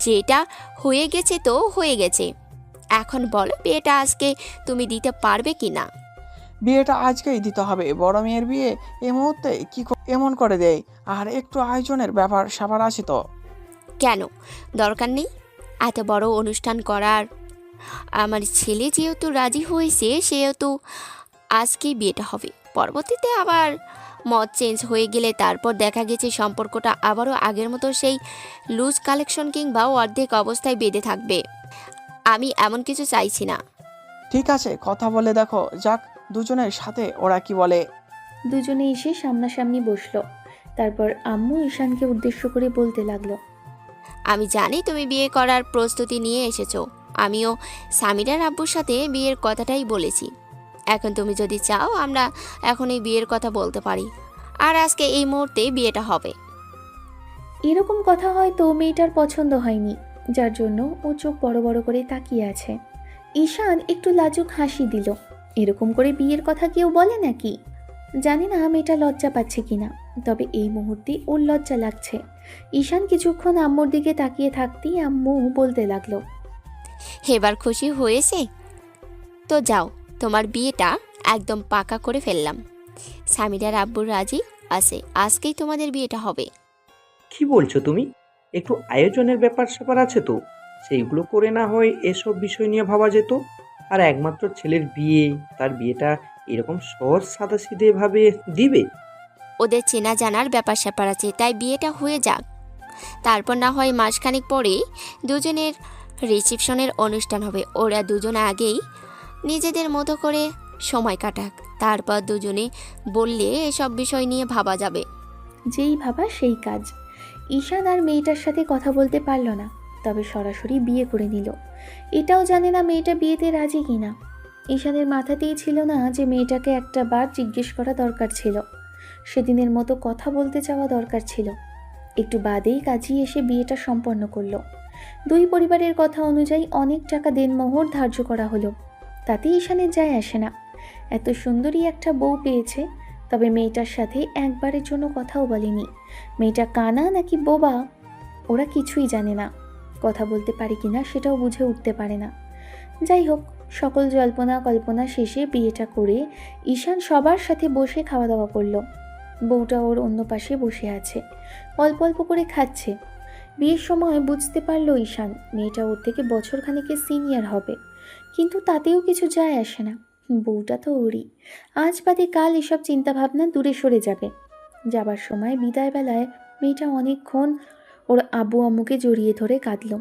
যেটা হয়ে গেছে তো হয়ে গেছে। এখন বলো বিয়েটা আজকে তুমি দিতে পারবে কি না? বিয়েটা আজকেই দিতে হবে। বড় মেয়ের বিয়ে এই মুহূর্তে এমন করে দেয়? আর একটু আয়োজনের ব্যাপার স্যাপার আছে তো। কেন দরকার নেই এত বড় অনুষ্ঠান করার? আমার ছেলে যেহেতু রাজি হয়েছে সেহেতু আজকেই বিয়েটা হবে। পরবর্তীতে আবার মত চেঞ্জ হয়ে গেলে তারপর দেখা গেছে সম্পর্কটা আবারও আগের মতো সেই লুজ কালেকশন কিংবা অর্ধেক অবস্থায় বেঁধে থাকবে। আমি এমন কিছু চাইছি না। ঠিক আছে, কথা বলে দেখো যাক দুজনের সাথে ওরা কি বলে। দুজনে এসে সামনাসামনি বসলো। তারপর আম্মু ঈশানকে উদ্দেশ্য করে বলতে লাগলো, আমি জানি তুমি বিয়ে করার প্রস্তুতি নিয়ে এসেছো। আমিও সামিরার আব্বুর সাথে বিয়ের কথাটাই বলেছি। এখন তুমি যদি চাও আমরা এখন এই বিয়ের কথা বলতে পারি, আর আজকে এই মুহূর্তে বিয়েটা হবে। এরকম কথা হয়তো মেয়েটার পছন্দ হয়নি, যার জন্য ও চোখ বড় বড় করে তাকিয়ে আছে। ঈশান একটু লাজুক হাসি দিল। এরকম করে বিয়ের কথা কেউ বলে নাকি? জানি না মেয়েটা লজ্জা পাচ্ছে কিনা, তবে এই মুহূর্তে ওর লজ্জা লাগছে। ঈশান কিছুক্ষণ আম্মুর দিকে তাকিয়ে থাকতেই আম্মু বলতে লাগলো, এবার খুশি হয়েছে তো যাও, তোমার বিয়েটা একদম পাকা করে ফেললাম। সামিরার আব্বুর রাজি আছে, আজকেই তোমাদের বিয়েটা হবে। কি বলছো তুমি? একটু আয়োজনের ব্যাপার স্যাপার আছে তো, সেইগুলো করে না হয় এসব বিষয় নিয়ে ভাবা যেত। আর একমাত্র ছেলের বিয়ে, তার বিয়েটা এরকম সহজ সাদাসিধে ভাবে দিবে? ওদের চেনা জানার ব্যাপার স্যাপার আছে, তাই বিয়েটা হয়ে যাক। তারপর না হয় মাসখানেক পরেই দুজনের রিসেপশনের অনুষ্ঠান হবে। ওরা দুজন আগেই নিজেদের মতো করে সময় কাটাক, তারপর দুজনে বললে এসব বিষয় নিয়ে ভাবা যাবে। যেই ভাবা সেই কাজ। ঈশান আর মেয়েটার সাথে কথা বলতে পারল না, তবে সরাসরি বিয়ে করে নিল। এটাও জানে না মেয়েটা বিয়েতে রাজি কিনা। ঈশানের মাথাতেই ছিল না যে মেয়েটাকে একটা বার জিজ্ঞেস করা দরকার ছিল, সেদিনের মতো কথা বলতে চাওয়া দরকার ছিল। একটু বাদেই কাজী এসে বিয়েটা সম্পন্ন করলো। দুই পরিবারের কথা অনুযায়ী অনেক টাকা দেনমোহর ধার্য করা হলো। তাতে ঈশানের যায় আসে না। এত সুন্দরী একটা বউ পেয়েছে, তবে মেয়েটার সাথে একবারের জন্য কথাও বলেনি। মেয়েটা কানা নাকি বোবা ওরা কিছুই জানে না। কথা বলতে পারে কিনা সেটাও বুঝে উঠতে পারে না। যাই হোক, সকল জল্পনা কল্পনা শেষে বিয়েটা করে ঈশান সবার সাথে বসে খাওয়া দাওয়া করলো। বউটা ওর অন্য পাশে বসে আছে, অল্প অল্প করে খাচ্ছে। বিয়ের সময় বুঝতে পারলো ঈশান মেয়েটা ওর থেকে বছরখানেকের সিনিয়র হবে, কিন্তু তাতেও কিছু যায় আসে না। বউটা তো ওরই। আজ বাদে কাল এসব চিন্তাভাবনা দূরে সরে যাবে। যাবার সময় বিদায়বেলায় মেয়েটা অনেকক্ষণ ওর আব্বু আম্মুকে জড়িয়ে ধরে কাঁদল।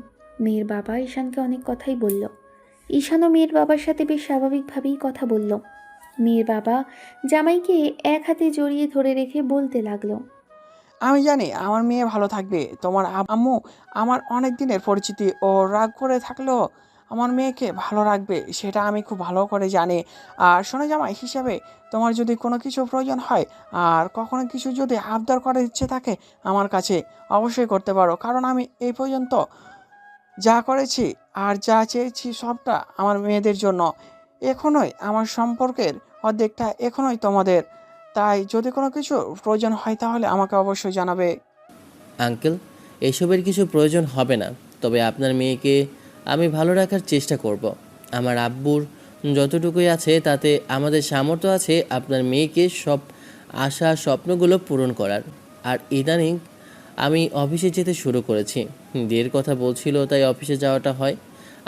মেয়ের বাবা ঈশানকে অনেক কথাই বলল। ঈশানও মেয়ের বাবার সাথে বেশ স্বাভাবিকভাবেই কথা বলল। মেয়ের বাবা জামাইকে এক হাতে জড়িয়ে ধরে রেখে বলতে লাগলো, আমি জানি আমার মেয়ে ভালো থাকবে। তোমার আম্মু আমার অনেক দিনের পরিচিতি, ও রাগ করে থাকলেও আমার মেয়েকে ভালো রাখবে, সেটা আমি খুব ভালো করে জানি। আর শোনো জামাই হিসাবে, তোমার যদি কোনো কিছু প্রয়োজন হয় আর কখনো কিছু যদি আবদার করার ইচ্ছে থাকে আমার কাছে অবশ্যই করতে পারো, কারণ আমি এই পর্যন্ত যা করেছি আর যা চেয়েছি সবটা আমার মেয়েদের জন্য। এখনোই আমার সম্পর্কের অর্ধেকটা এখনোই তোমাদের। তাই যদি কোনো কিছু প্রয়োজন হয় তাহলে আমাকে অবশ্যই জানাবে। আঙ্কেল, এসবের কিছু প্রয়োজন হবে না, তবে আপনার মেয়েকে আমি ভালো রাখার চেষ্টা করব। আমার আব্বুর যতটুকুই আছে তাতে আমাদের সামর্থ্য আছে আপনার মেয়েকে সব আশা স্বপ্নগুলো পূরণ করার। আর ইদানিং আমি অফিসে যেতে শুরু করেছি। বিয়ের কথা বলছিল তাই অফিসে যাওয়াটা হয়।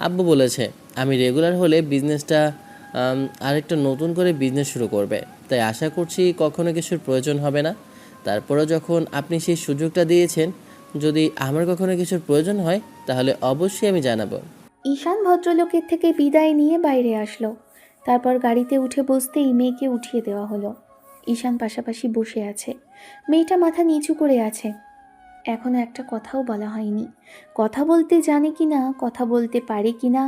আব্বু বলেছে আমি রেগুলার হলে বিজনেসটা আরেকটা নতুন করে বিজনেস শুরু করবে, তাই আশা করছি কখনো কিছুর প্রয়োজন হবে না। তারপরে যখন আপনি সেই সুযোগটা দিয়েছেন, যদি আমার কখনো কিছুর প্রয়োজন হয় তাহলে অবশ্যই আমি জানাবো। ঈশান ভদ্রলোকের থেকে বিদায় নিয়ে বাইরে আসলো। তারপর গাড়িতে উঠে বসতেই মেয়েকে উঠিয়ে দেওয়া হলো। ঈশান পাশাপাশি বসে আছে। মেয়েটা মাথা নিচু করে আছে। এখনো একটা কথাও বলা হয়নি। কথা বলতে জানে কিনা, কথা বলতে পারে কিনা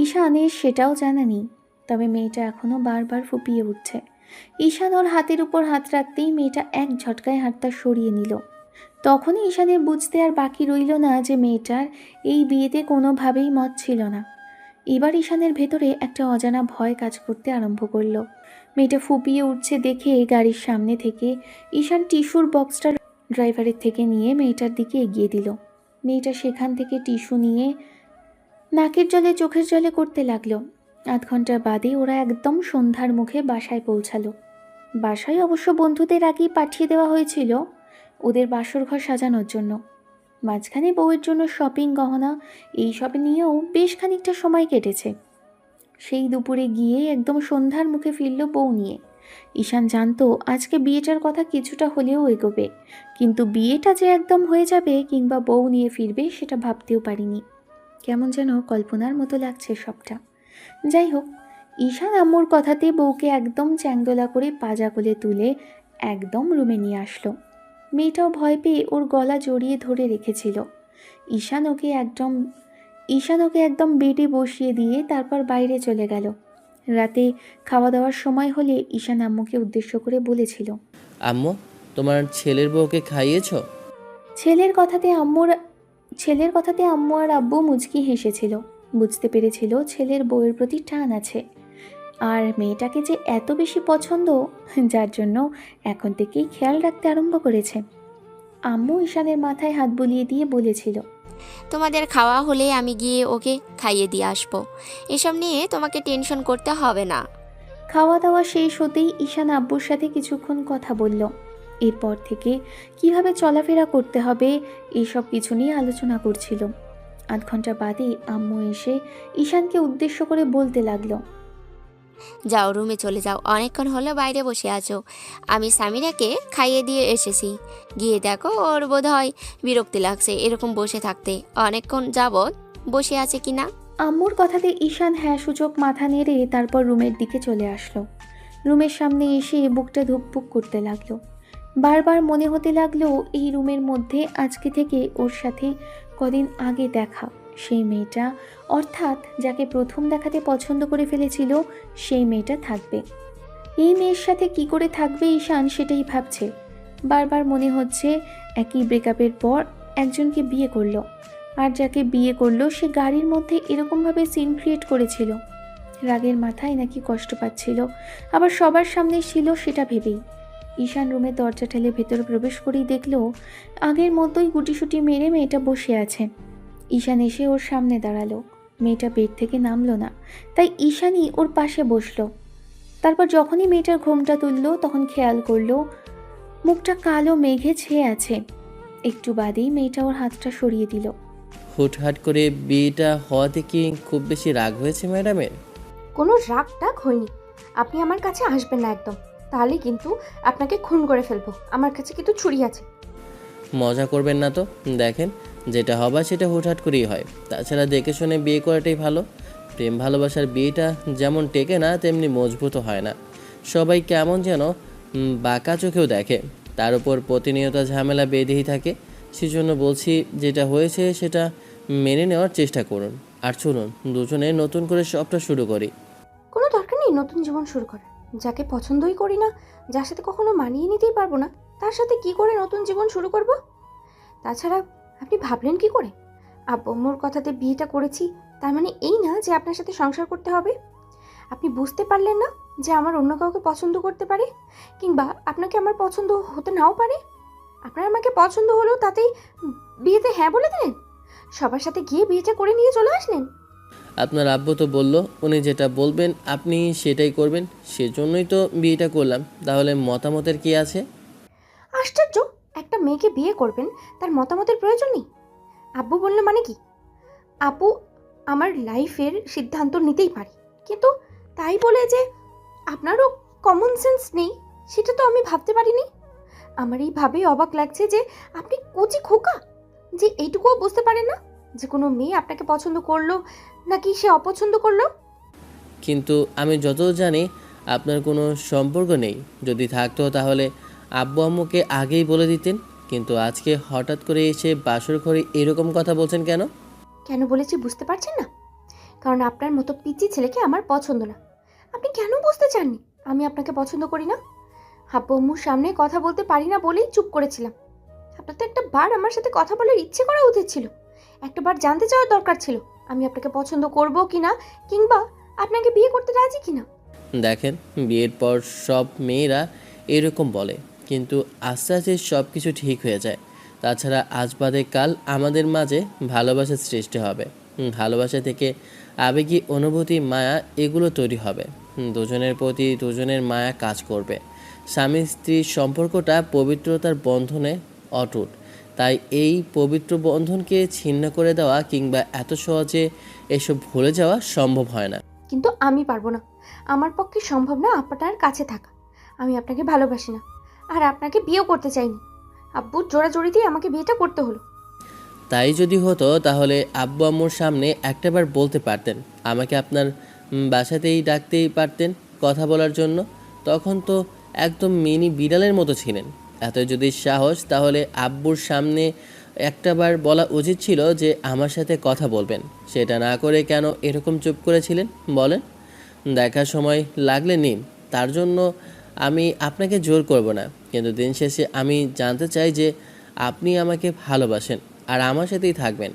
ঈশানের সেটাও জানা নেই। তবে মেয়েটা এখনো বারবার ফুপিয়ে উঠছে। ঈশান ওর হাতের উপর হাত রাখতেই মেয়েটা এক ঝটকায় হাতটা সরিয়ে নিল। তখনই ঈশানের বুঝতে আর বাকি রইল না যে মেয়েটার এই বিয়েতে কোনোভাবেই মত ছিল না। এবার ঈশানের ভেতরে একটা অজানা ভয় কাজ করতে আরম্ভ করলো। মেয়েটা ফুপিয়ে উঠছে দেখে গাড়ির সামনে থেকে ঈশান টিস্যুর বক্সটা ড্রাইভারের থেকে নিয়ে মেয়েটার দিকে এগিয়ে দিল। মেয়েটা সেখান থেকে টিস্যু নিয়ে নাকের জলে চোখের জলে করতে লাগলো। আধ ঘন্টা বাদে ওরা একদম সন্ধ্যার মুখে বাসায় পৌঁছালো। বাসায় অবশ্য বন্ধুদের আগেই পাঠিয়ে দেওয়া হয়েছিল ওদের বাসর ঘর সাজানোর জন্য। মাঝখানে বউয়ের জন্য শপিং, গহনা এইসব নিয়েও বেশ খানিকটা সময় কেটেছে। সেই দুপুরে গিয়ে একদম সন্ধ্যার মুখে ফিরল বউ নিয়ে। ঈশান জানতো আজকে বিয়েটার কথা কিছুটা হলেও এগোবে, কিন্তু বিয়েটা যে একদম হয়ে যাবে কিংবা বউ নিয়ে ফিরবে সেটা ভাবতেও পারিনি। কেমন যেন কল্পনার মতো লাগছে সবটা। যাই হোক, ঈশান আম্মুর কথাতে বউকে একদম চ্যাংদোলা করে পাজা কোলে তুলে একদম রুমে নিয়ে আসলো। মেয়েটাও ভয় পেয়ে ওর গলা জড়িয়ে ধরে রেখেছিল। ঈশান ওকে একদম বেডে বসিয়ে দিয়ে তারপর বাইরে চলে গেল। রাতে খাওয়া দাওয়ার সময় হলে ঈশান আম্মুকে উদ্দেশ্য করে বলেছিল, আম্মু, তোমার ছেলের বউকে খাইয়েছো? ছেলের কথাতে আম্মু আর আব্বু মুচকি হেসেছিল। বুঝতে পেরেছিল ছেলের বউয়ের প্রতি টান আছে, আর মেয়েটাকে যে এত বেশি পছন্দ, যার জন্য এখন থেকেই খেয়াল রাখতে আরম্ভ করেছে। আম্মু ঈশানের মাথায় হাত বুলিয়ে দিয়ে বলেছিল, তোমাদের খাওয়া হলে আমি গিয়ে ওকে খাইয়ে দিয়ে আসবো। এসব নিয়ে তোমাকে টেনশন করতে হবে না। খাওয়া দাওয়া শেষ হতেই ঈশান আব্বুর সাথে কিছুক্ষণ কথা বলল। এরপর থেকে কিভাবে চলাফেরা করতে হবে এসব কিছু নিয়ে আলোচনা করছিল। আধ ঘন্টা বাদে আম্মু এসে ঈশানকে উদ্দেশ্য করে বলতে লাগলো, যাও রুমে চলে যাও, অনেকক্ষণ হলো বাইরে বসে আছো। আমি সামিরাকে খাইয়ে দিয়ে এসেছি, গিয়ে দেখো ওর বোধ হয় বিরক্তি লাগছে এরকম বসে থাকতে। অনেকক্ষণ যাবৎ বসে আছে কি না। আম্মুর কথাতে ঈশান হ্যাঁ সূচক মাথা নেড়ে তারপর রুমের দিকে চলে আসলো। রুমের সামনে এসে বুকটা ধুকপুক করতে লাগলো। বারবার মনে হতে লাগলো এই রুমের মধ্যে আজকে থেকে ওর সাথে কদিন আগে দেখা সেই মেয়েটা, অর্থাৎ যাকে প্রথম দেখাতে পছন্দ করে ফেলেছিল সেই মেয়েটা থাকবে। এই মেয়ের সাথে কি করে থাকবে ঈশান সেটাই ভাবছে। বারবার মনে হচ্ছে একই ব্রেকআপের পর একজনকে বিয়ে করলো, আর যাকে বিয়ে করলো সে গাড়ির মধ্যে এরকমভাবে সিন ক্রিয়েট করেছিল। রাগের মাথায় নাকি কষ্ট পাচ্ছিল, আবার সবার সামনে ছিল সেটা ভেবেই। ঈশান রুমে দরজা ঠেলে ভেতরে প্রবেশ করেই দেখলো আগের মতোই গুটিসুটি মেরে মেয়েটা বসে আছে। ঈশান এসে ওর সামনে দাঁড়ালো। মেয়েটা বেড থেকে নামলো না, তাই ঈশানই ওর পাশে বসলো। তারপর যখনই মেয়েটার ঘোমটা তুললো তখন খেয়াল করলো মুখটা কালো মেঘে ছেয়ে আছে। একটু বাদেই মেয়েটা ওর হাতটা সরিয়ে দিল। হুটহাট করে বিয়েটা হওয়াতে কি খুব বেশি রাগ হয়েছে ম্যাডামের? কোনো রাগ টাগ হয়নি। আপনি আমার কাছে আসবেন না একদম, তাহলে কিন্তু আপনাকে খুন করে ফেলবো। আমার কাছে কিন্তু ছুরি আছে। মজা করবেন না তো। দেখেন, যেটা হবার সেটা হুটহাট করেই হয়। তাছাড়া দেখে শুনে বিয়ে করাটাই ভালো। প্রেম ভালোবাসার বিয়েটা যেমন টেকে না তেমনি মজবুত হয় না। সবাই কেমন যেন বাঁকা চোখেও দেখে, তার উপর প্রতিনিয়ত ঝামেলা বেঁধেই থাকে। সেজন্য বলছি, যেটা হয়েছে সেটা মেনে নেওয়ার চেষ্টা করুন। আর চলুন দুজনে নতুন করে সবটা শুরু করি। কোনো দরকার নেই নতুন জীবন শুরু করার। যাকে পছন্দই করি না, যার সাথে কখনো মানিয়ে নিতেই পারবো না, তার সাথে কি করে নতুন জীবন শুরু করব? তাছাড়া আপনি ভাবলেন কি করে আব্বু আম্মুর কথাতে বিয়েটা করেছি, তার মানে এই না যে আপনার সাথে সংসার করতে হবে? আপনি বুঝতে পারলেন না যে আমার অন্য কাউকে পছন্দ করতে পারে, কিংবা আপনাকে আমার পছন্দ হতে নাও পারে? আপনার আমাকে পছন্দ হলেও তাতেই বিয়েতে হ্যাঁ বলে দিলেন, সবার সাথে গিয়ে বিয়েটা করে নিয়ে চলে আসলেন। আপনার আব্বু তো বলল উনি যেটা বলবেন আপনি সেটাই করবেন, সেজন্যই তো বিয়েটা করলাম। তাহলে মতামতের কি আছে? আশ্চর্য, একটা মেয়েকে বিয়ে করবেন তার মতামতের প্রয়োজন নেই? আব্বু বললো মানে কি? আপু আমার লাইফের সিদ্ধান্ত নিতেই পারে, কিন্তু তাই বলে যে আপনারও কমন সেন্স নেই সেটা তো আমি ভাবতে পারিনি। আমার এইভাবেই অবাক লাগছে যে আপনি কচি খোকা, যে এইটুকুও বুঝতে পারেন না যে কোনো মেয়ে আপনাকে পছন্দ করলো নাকি সে অপছন্দ করলো। কিন্তু আমি যত জানি আপনার কোনো সম্পর্ক নেই। যদি থাকতো তাহলে আব্বু আম্মুকে আগেই বলে দিতেন। কিন্তু আজকে হঠাৎ করে এসে বাসর ঘরে এরকম কথা বলছেন কেন? কেন বলেছি বুঝতে পারছেন না? কারণ আপনার মতো পিচি ছেলেকে আমার পছন্দ না। আপনি কেন বুঝতে চাননি আমি আপনাকে পছন্দ করি না? আব্বু আম্মুর সামনে কথা বলতে পারি না বলেই চুপ করেছিলাম। আপনার তো একটা বার আমার সাথে কথা বলার ইচ্ছে করা উচিত ছিল, একটা বার জানতে চাওয়ার দরকার ছিল আমি আপনাকে পছন্দ করব কিনা, কিংবা আপনাকে বিয়ে করতে রাজি কিনা। দেখেন, বিয়ের পর সব মেয়েরা এরকম বলে, কিন্তু আস্তে আস্তে সব কিছু ঠিক হয়ে যায়। তাছাড়া আজ বাদে কাল আমাদের মাঝে ভালোবাসার সৃষ্টি হবে। ভালোবাসা থেকে আবেগী অনুভূতি, মায়া এগুলো তৈরি হবে। দুজনের প্রতি দুজনের মায়া কাজ করবে। স্বামী স্ত্রীর সম্পর্কটা পবিত্রতার বন্ধনে অটুট। তাই এই পবিত্র বন্ধনকে ছিন্ন করে দেওয়া কিংবা এত সহজে এসব ভুলে যাওয়া সম্ভব হয় না। কিন্তু আমি পারবো না। আমার পক্ষে সম্ভব না আপনার কাছে থাকা। আমি আপনাকে ভালোবাসি না, আর আপনাকে বিয়েও করতে চাইনি। আব্বুর জোরাজোরিতেই আমাকে বিয়েটা করতে হলো। তাই যদি হতো তাহলে আব্বু আম্মুর সামনে একটাবার বলতে পারতেন, আমাকে আপনার বাসাতেই ডাকতেই পারতেন কথা বলার জন্য। তখন তো একদম মিনি বিড়ালের মতো ছিলেন। এত যদি সাহস, তাহলে আব্বুর সামনে একটাবার বলা উচিত ছিল যে আমার সাথে কথা বলবেন। সেটা না করে কেন এরকম চুপ করেছিলেন বলেন? দেখার সময় লাগলে নিন, তার জন্য আমি আপনাকে জোর করব না। কিন্তু দিন শেষে আমি জানতে চাই যে আপনি আমাকে ভালোবাসেন আর আমার সাথেই থাকবেন।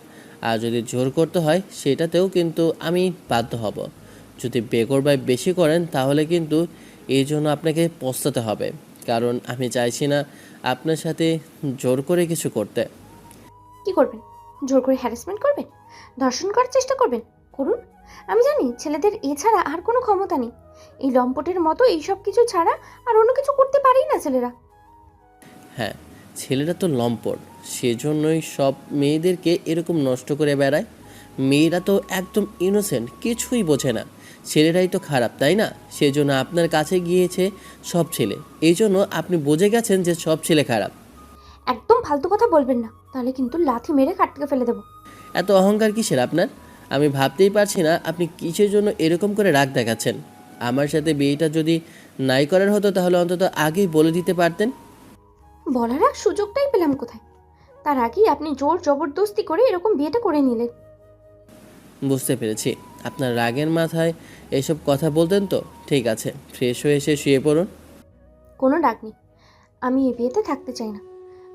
আর যদি জোর করতে হয় সেটাতেও কিন্তু আমি বাধ্য হব। যদি বেকরবায় বেশি করেন তাহলে কিন্তু এই জন্য আপনাকে পস্তাতে হবে, কারণ আমি চাইছি না আপনার সাথে জোর করে কিছু করতে। কি করবেন? জোর করে হ্যারাসমেন্ট করবেন? ধর্ষণ করার চেষ্টা করবেন? করুন। আমি জানি ছেলেদের এছাড়া আর কোনো ক্ষমতা নেই। এই লম্পটের মতো এইসব কিছু ছাড়া আর অন্য কিছু করতে পারেই না ছেলেরা। হ্যাঁ, ছেলেরা তো লম্পট, সেজন্যই সব মেয়েদেরকে এরকম নষ্ট করে বেড়ায়। মেয়েরা তো একদম ইনোসেন্ট, কিছুই বোঝে না। ছেলেরাই তো খারাপ, তাই না? সেজন্য আপনার কাছে গিয়েছে সব ছেলে, এই জন্য আপনি বুঝে গেছেন যে সব ছেলে খারাপ। একদম ফালতু কথা বলবেন না, তাহলে কিন্তু লাথি মেরে খাট থেকে ফেলে দেবো। এত অহংকার কিসের আপনার? আমি ভাবতেই পারছি না আপনি কিসের জন্য এরকম করে রাগ দেখাচ্ছেন। আমার সাথে বিয়েটা যদি নাই করার হতো তাহলে অন্তত আগেই বলে দিতে পারতেন। বলার আর সুযোগটাই পেলাম কোথায়? তার আগেই আপনি জোর জবরদস্তি করে এরকম বিয়েটা করে নিলেন। বুঝতে পেরেছি, আপনার রাগের মাথায় এসব কথা বলতেন তো। ঠিক আছে, ফ্রেশ হয়ে এসে শুয়ে পড়ুন। কোনো ডাক নেই, আমি এই বিয়েতে থাকতে চাই না।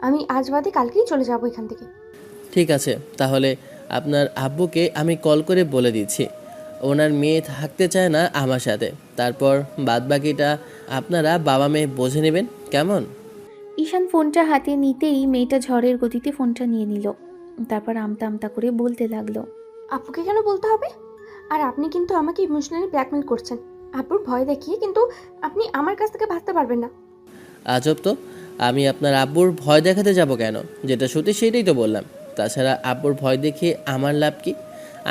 আমি আজ বাদে কালকেই চলে যাব এখান থেকে। ঠিক আছে, তাহলে আপনার আব্বুকে আমি কল করে বলে দিচ্ছি ওনার মেয়ে থাকতে চায় না আমার সাথে। তারপর বাদবাকিটা আপনারা বাবা মেয়ে বুঝে নেবেন, কেমন? ঈশান ফোনটা হাতে নিতেই মেয়েটা ঝড়ের গতিতে ফোনটা নিয়ে নিল। তারপর আমতা আমতা করে বলতে লাগলো, আপুকে কেন বলতে হবে? আর আপনি কিন্তু আমাকে ইমোশনালি ব্ল্যাকমেল করছেন আপুর ভয় দেখিয়ে, কিন্তু আপনি আমার কাছ থেকে ভাবতে পারবেন না। আজব তো, আমি আপনার আব্বুর ভয় দেখাতে যাব কেন? যেটা সত্যি সেটাই তো বললাম। তাছাড়া আব্বুর ভয় দেখিয়ে আমার লাভ কি?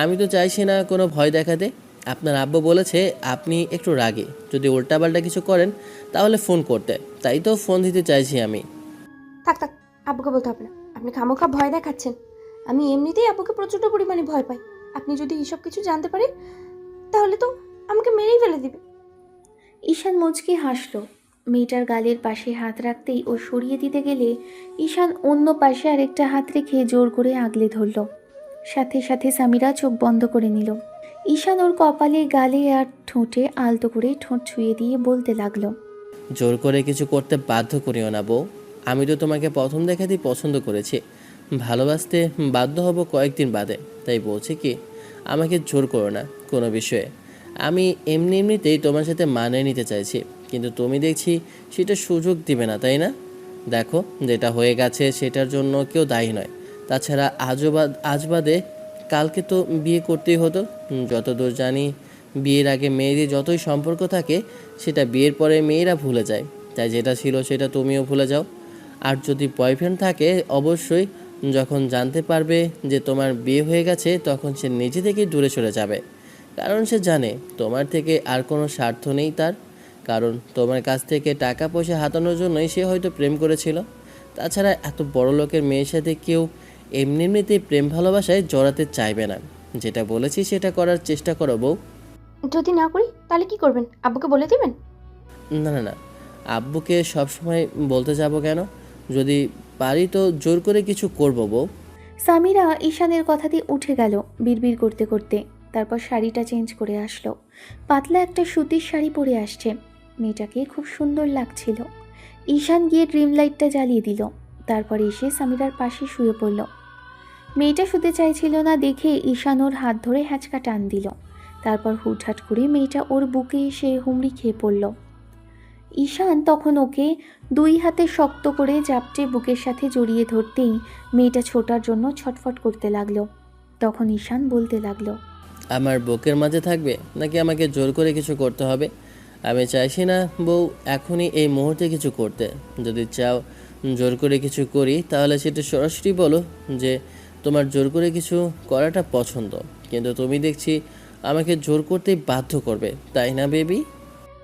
আমি তো চাইছি না কোনো ভয় দেখাতে। আপনার আব্বু বলেছে আপনি একটু রাগী, যদি উল্টাপাল্টা কিছু করেন তাহলে ফোন করতে, তাই তো ফোন দিতে চাইছি আমি। থাক থাক, আব্বুকে বলতে হবে না। আপনি খামোখা ভয় দেখাচ্ছেন। আমি এমনিতেই আব্বুকে প্রচণ্ড পরিমাণে ভয় পাই। আপনি যদি এইসব কিছু জানতে পারেন তাহলে তো আমাকে মেরেই ফেলে দিবে। ঈশান মুচকি হাসলো। মেয়েটার গালের পাশে হাত রাখতেই ও সরিয়ে দিতে গেলে ঈশান অন্য পাশে আরেকটা হাত রেখে জোর করে আগলে ধরল। সাথে সাথে সামিরা চোখ বন্ধ করে নিল। ঈশান ওর কপালে, গালে আর ঠোঁটে আলতো করে ঠোঁট ছুঁয়ে দিয়ে বলতে লাগলো, জোর করে কিছু করতে বাধ্য করিও না বউ। আমি তো তোমাকে প্রথম দেখাতেই পছন্দ করেছি, ভালোবাসতে বাধ্য হব কয়েকদিন বাদে। তাই বলছি কি, আমাকে জোর করো না কোনো বিষয়ে। আমি এমনিতেই তোমার সাথে মানিয়ে নিতে চাইছি, কিন্তু তুমি দেখছি সেটা সুযোগ দিবে না, তাই না? দেখো, যেটা হয়ে গেছে সেটার জন্য কেউ দায়ী নয়। তাছাড়া আজ বাদে কালকে তো বিয়ে করতেই হতো। যতদূর জানি বিয়ের আগে মেয়েদের যতই সম্পর্ক থাকে সেটা বিয়ের পরে মেয়েরা ভুলে যায়। তাই যেটা ছিল সেটা তুমিও ভুলে যাও। আর যদি বয়ফ্রেন্ড থাকে অবশ্যই যখন জানতে পারবে যে তোমার বিয়ে হয়ে গেছে তখন সে নিজে থেকেই দূরে সরে যাবে, কারণ সে জানে তোমার থেকে আর কোনো স্বার্থ নেই তার। কারণ তোমার কাছ থেকে টাকা পয়সা হাতানোর জন্যই সে হয়তো প্রেম করেছিল। তাছাড়া এত বড় লোকের মেয়ের সাথে কেউ এমনিতেই প্রেম ভালোবাসায় জড়াতে চাইবে না। যেটা বলেছি সেটা করার চেষ্টা করো বউ। যদি না করি তাহলে কি করবেন? আব্বুকে বলে দেবেন? না না না, আব্বুকে সবসময় বলতে যাব কেন? যদি পারি তো জোর করে কিছু করবো বউ। সামিরা ঈশানের কথাতে উঠে গেল বিড়বিড় করতে করতে। তারপর শাড়িটা চেঞ্জ করে আসলো। পাতলা একটা সুতির শাড়ি পরে আসছে, মেয়েটাকে খুব সুন্দর লাগছিল। ঈশান গিয়ে ড্রিম লাইটটা জ্বালিয়ে দিল। তারপর এসে সামিরার পাশে শুয়ে পড়ল। মেয়েটা শুতে চাইছিল না দেখে ঈশান ওর হাত ধরে হ্যাঁচকা টান দিল। তারপর হুটহাট করে মেয়েটা ওর বুকে এসে হুমড়ি খেয়ে পড়ল। ঈশান তখন ওকে দুই হাতে শক্ত করে জাপটে বুকের সাথে জড়িয়ে ধরতেই মেয়েটা ছোটার জন্য ছটফট করতে লাগলো। তখন ঈশান বলতে লাগলো, আমার বুকের মাঝে থাকবে নাকি আমাকে জোর করে কিছু করতে হবে? আমি চাইছি না বউ এখনই এই মুহূর্তে কিছু করতে। যদি চাও জোর করে কিছু করি তাহলে সেটা সরাসরি বলো যে তোমার জোর করে কিছু করাটা পছন্দ। কিন্তু তুমি দেখছি আমাকে জোর করতে বাধ্য করবে, তাই না বেবি?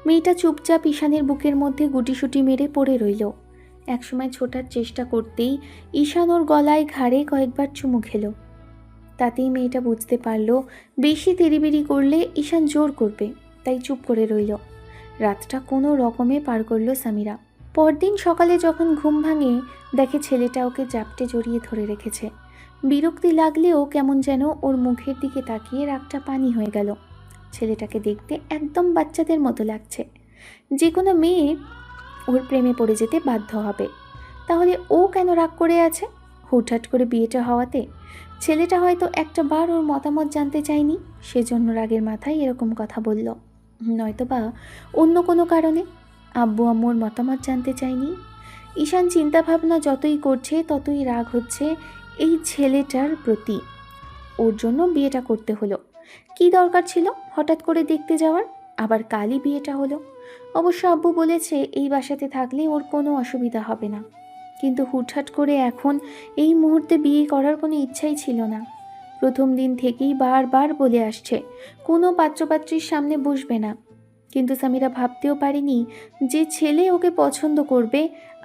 মেয়েটা চুপচাপ ঈশানের বুকের মধ্যে গুটিসুটি মেরে পড়ে রইল। একসময় ছোটার চেষ্টা করতেই ঈশান ওর গলায় ঘাড়ে কয়েকবার চুমু খেলো। তাতেই মেয়েটা বুঝতে পারল বেশি তেড়িবেড়ি করলে ঈশান জোর করবে, তাই চুপ করে রইল। রাতটা কোনো রকমে পার করলো সামিরা। পরদিন সকালে যখন ঘুম ভাঙে দেখে ছেলেটা ওকে জাপটে জড়িয়ে ধরে রেখেছে। বিরক্তি লাগলেও কেমন যেন ওর মুখের দিকে তাকিয়ে রাগটা পানি হয়ে গেল। ছেলেটাকে দেখতে একদম বাচ্চাদের মতো লাগছে। যে কোনো মেয়ে ওর প্রেমে পড়ে যেতে বাধ্য হবে। তাহলে ও কেন রাগ করে আছে? হুটহাট করে বিয়েটা হওয়াতে? ছেলেটা হয়তো একটা বার ওর মতামত জানতে চায়নি, সেজন্য রাগের মাথায় এরকম কথা বলল। নয়তো বা অন্য কোনো কারণে আব্বু আম্মুর মতামত জানতে চায়নি। ঈশান চিন্তাভাবনা যতই করছে ততই রাগ হচ্ছে এই ছেলেটার প্রতি। ওর জন্য বিয়েটা করতে হলো। কি দরকার ছিল হঠাৎ করে দেখতে যাওয়ার? আবার কালই বিয়েটা হলো। অবশ্য আব্বু বলেছে এই বাসাতে থাকলে ওর কোনো অসুবিধা হবে না, কিন্তু হুটহাট করে এখন এই মুহূর্তে বিয়ে করার কোনো ইচ্ছাই ছিল না। প্রথম দিন থেকেই বারবার বলে আসছে কোনো পাত্রপাত্রীর সামনে বসবে না, কিন্তু সামিরা ভাবতেও পারেনি যে ছেলে ওকে পছন্দ করবে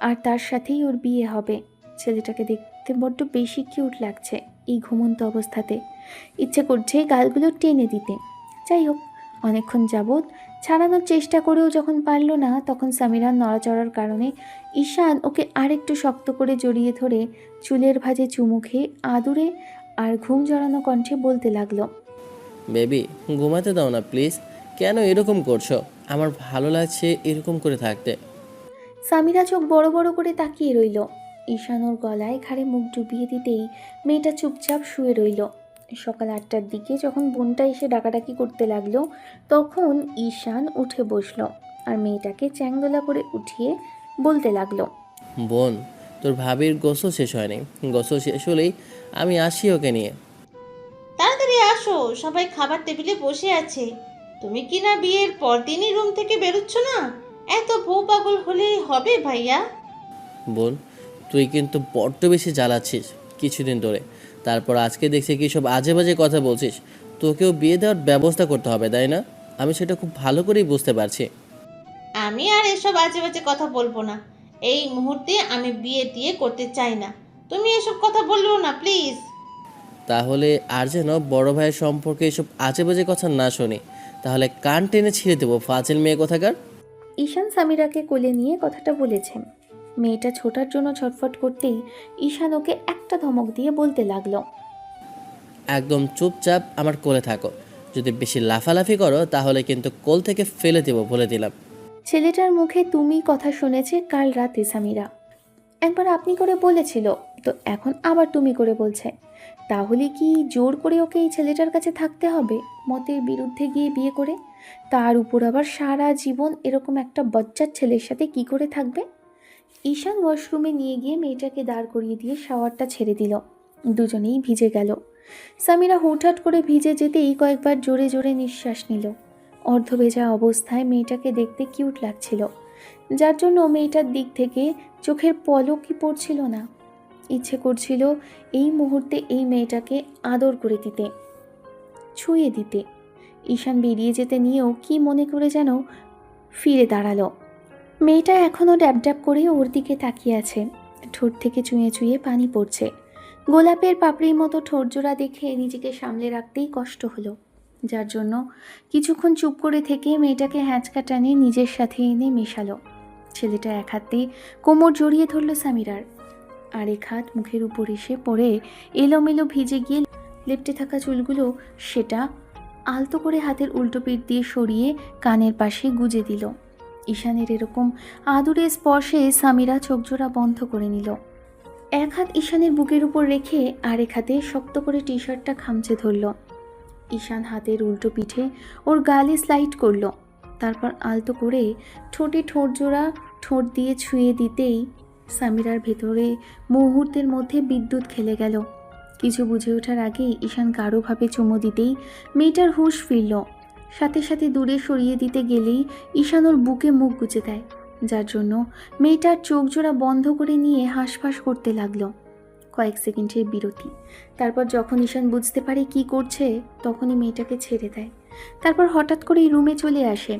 আর তার সাথেই ওর বিয়ে হবে। ছেলেটাকে দেখতে বড্ড বেশি কিউট লাগছে এই ঘুমন্ত অবস্থাতে। ইচ্ছে করছে গালগুলো টেনে দিতে। যাই হোক, অনেকক্ষণ যাবৎ ছাড়ানোর চেষ্টা করেও যখন পারল না, তখন সামিরার নড়াচড়ার কারণে ঈশান ওকে আরেকটু শক্ত করে জড়িয়ে ধরে চুলের ভাঁজে চুমু খেয়ে আদুরে আর ঘুম জড়ানো কণ্ঠে বলতে লাগলো, বেবি ঘুমাতে দাও না প্লিজ। কেন এরকম করছো? আমার ভালো লাগছে এরকম করে থাকতে। সামিরা চোখ বড় বড় করে তাকিয়ে রইল। ঈশান ওর গলায় ঘাড়ে মুখ ডুবিয়ে দিতেই মেয়েটা চুপচাপ শুয়ে রইল। সকাল 8টার দিকে যখন বোনটা এসে ডাকাডাকি করতে লাগলো, তখন ঈশান উঠে বসলো আর মেয়েটাকে চ্যাংদোলা করে উঠিয়ে বলতে লাগলো, বোন, তোর ভাবির গোসল শেষ হয়নি। গোসল শেষ হলেই আমি আসি ওকে নিয়ে। তাড়াতাড়ি আসো, সবাই খাবার টেবিলে বসে আছে। তুমি কি না বিয়ের পরদিনই রুম থেকে বেরোচ্ছ না? এত বউ পাগল হলে হবে ভাইয়া? বোন, তুই কিন্তু বড্ড বেশি জ্বালাচ্ছিস কিছুদিন ধরে। তারপর আজকে দেখছি কি সব আজে বাজে কথা বলছিস। তোকেও বিয়ে দেওয়ার ব্যবস্থা করতে হবে, তাই না? আমি সেটা খুব ভালো করেই বুঝতে পারছি। আমি আর এসব আজে বাজে কথা বলবো না। এই মুহূর্তে আমি বিয়ে টিয়ে করতে চাই না। তুমি এসব কথা বললো না প্লিজ। তাহলে আর যেন বড় ভাইয়ের সম্পর্কে এসব আজে বাজে কথা না শুনি, তাহলে কান টেনে ছিঁড়ে দেবো ফাজিল মেয়ে কোথাকার। ঈশান সামিরাকে কোলে নিয়ে কথাটা বলেছেন। মেয়েটা ছোটার জন্য ছটফট করতেই ঈশান ওকে একটা ধমক দিয়ে বলতে লাগলো, একদম চুপচাপ আমার কোলে থাকো। যদি বেশি লাফালাফি করো তাহলে কিন্তু কোল থেকে ফেলে দেবো, বলে দিলাম। ছেলেটার মুখে তুমি কথা শুনেছে কাল রাতে সামিরা। একবার আপনি করে বলেছিল, তো এখন আবার তুমি করে বলছে। তাহলে কি জোর করে ওকে এই ছেলেটার কাছে থাকতে হবে, মতের বিরুদ্ধে গিয়ে বিয়ে করে? তার উপর আবার সারা জীবন এরকম একটা বজ্জার ছেলের সাথে কি করে থাকবে? ঈশান ওয়াশরুমে নিয়ে গিয়ে মেয়েটাকে দাঁড় করিয়ে দিয়ে শাওয়ারটা ছেড়ে দিল। দুজনেই ভিজে গেল। সামিরা হুটহাট করে ভিজে যেতেই কয়েকবার জোরে জোরে নিঃশ্বাস নিল। অর্ধভেজা অবস্থায় মেয়েটাকে দেখতে কিউট লাগছিল, যার জন্য মেয়েটার দিক থেকে চোখের পলকই পড়ছিল না। ইচ্ছে করছিল এই মুহূর্তে এই মেয়েটাকে আদর করে দিতে, ছুঁয়ে দিতে। ঈশান বেরিয়ে যেতে নিয়েও কি মনে করে যেন ফিরে দাঁড়ালো। মেয়েটা এখনও ড্যাব ড্যাব করে ওর দিকে তাকিয়ে আছে। ঠোঁট থেকে চুঁয়ে চুঁয়ে পানি পড়ছে। গোলাপের পাপড়ির মতো ঠোঁটজোড়া দেখে নিজেকে সামলে রাখতেই কষ্ট হলো, যার জন্য কিছুক্ষণ চুপ করে থেকে মেয়েটাকে হ্যাঁচকা টানে নিজের সাথে এনে মেশালো। ছেলেটা এক হাতে কোমর জড়িয়ে ধরল সামিরার, আরেক হাত মুখের উপর এসে পড়ে এলোমেলো ভিজে গিয়ে লেপ্টে থাকা চুলগুলো সেটা আলতো করে হাতের উল্টো পিঠ দিয়ে সরিয়ে কানের পাশে গুজে দিল। ঈশানের এরকম আদুরে স্পর্শে সামিরা চোখজোড়া বন্ধ করে নিল। এক হাত ঈশানের বুকের উপর রেখে আরেক হাতে শক্ত করে টি শার্টটা খামচে ধরল। ঈশান হাতের উল্টো পিঠে ওর গালে স্লাইড করলো, তারপর আলতো করে ঠোঁটে ঠোঁটজোড়া ঠোঁট দিয়ে ছুঁয়ে দিতেই সামিরার ভেতরে মুহূর্তের মধ্যে বিদ্যুৎ খেলে গেল। কিছু বুঝে ওঠার আগেই ঈশান গাঢ়ভাবে চুমু দিতেই মেয়েটার হুঁশ ফিরল। সাথে সাথে দূরে সরিয়ে দিতে গেলেই ঈশান ওর বুকে মুখ গুজে দেয়, যার জন্য মেয়েটার চোখ জোড়া বন্ধ করে নিয়ে হাঁসফাঁস করতে লাগলো। কয়েক সেকেন্ডের বিরতি, তারপর যখন ঈশান বুঝতে পারে কি করছে, তখনই মেয়েটাকে ছেড়ে দেয়। তারপর হঠাৎ করেই রুমে চলে আসে।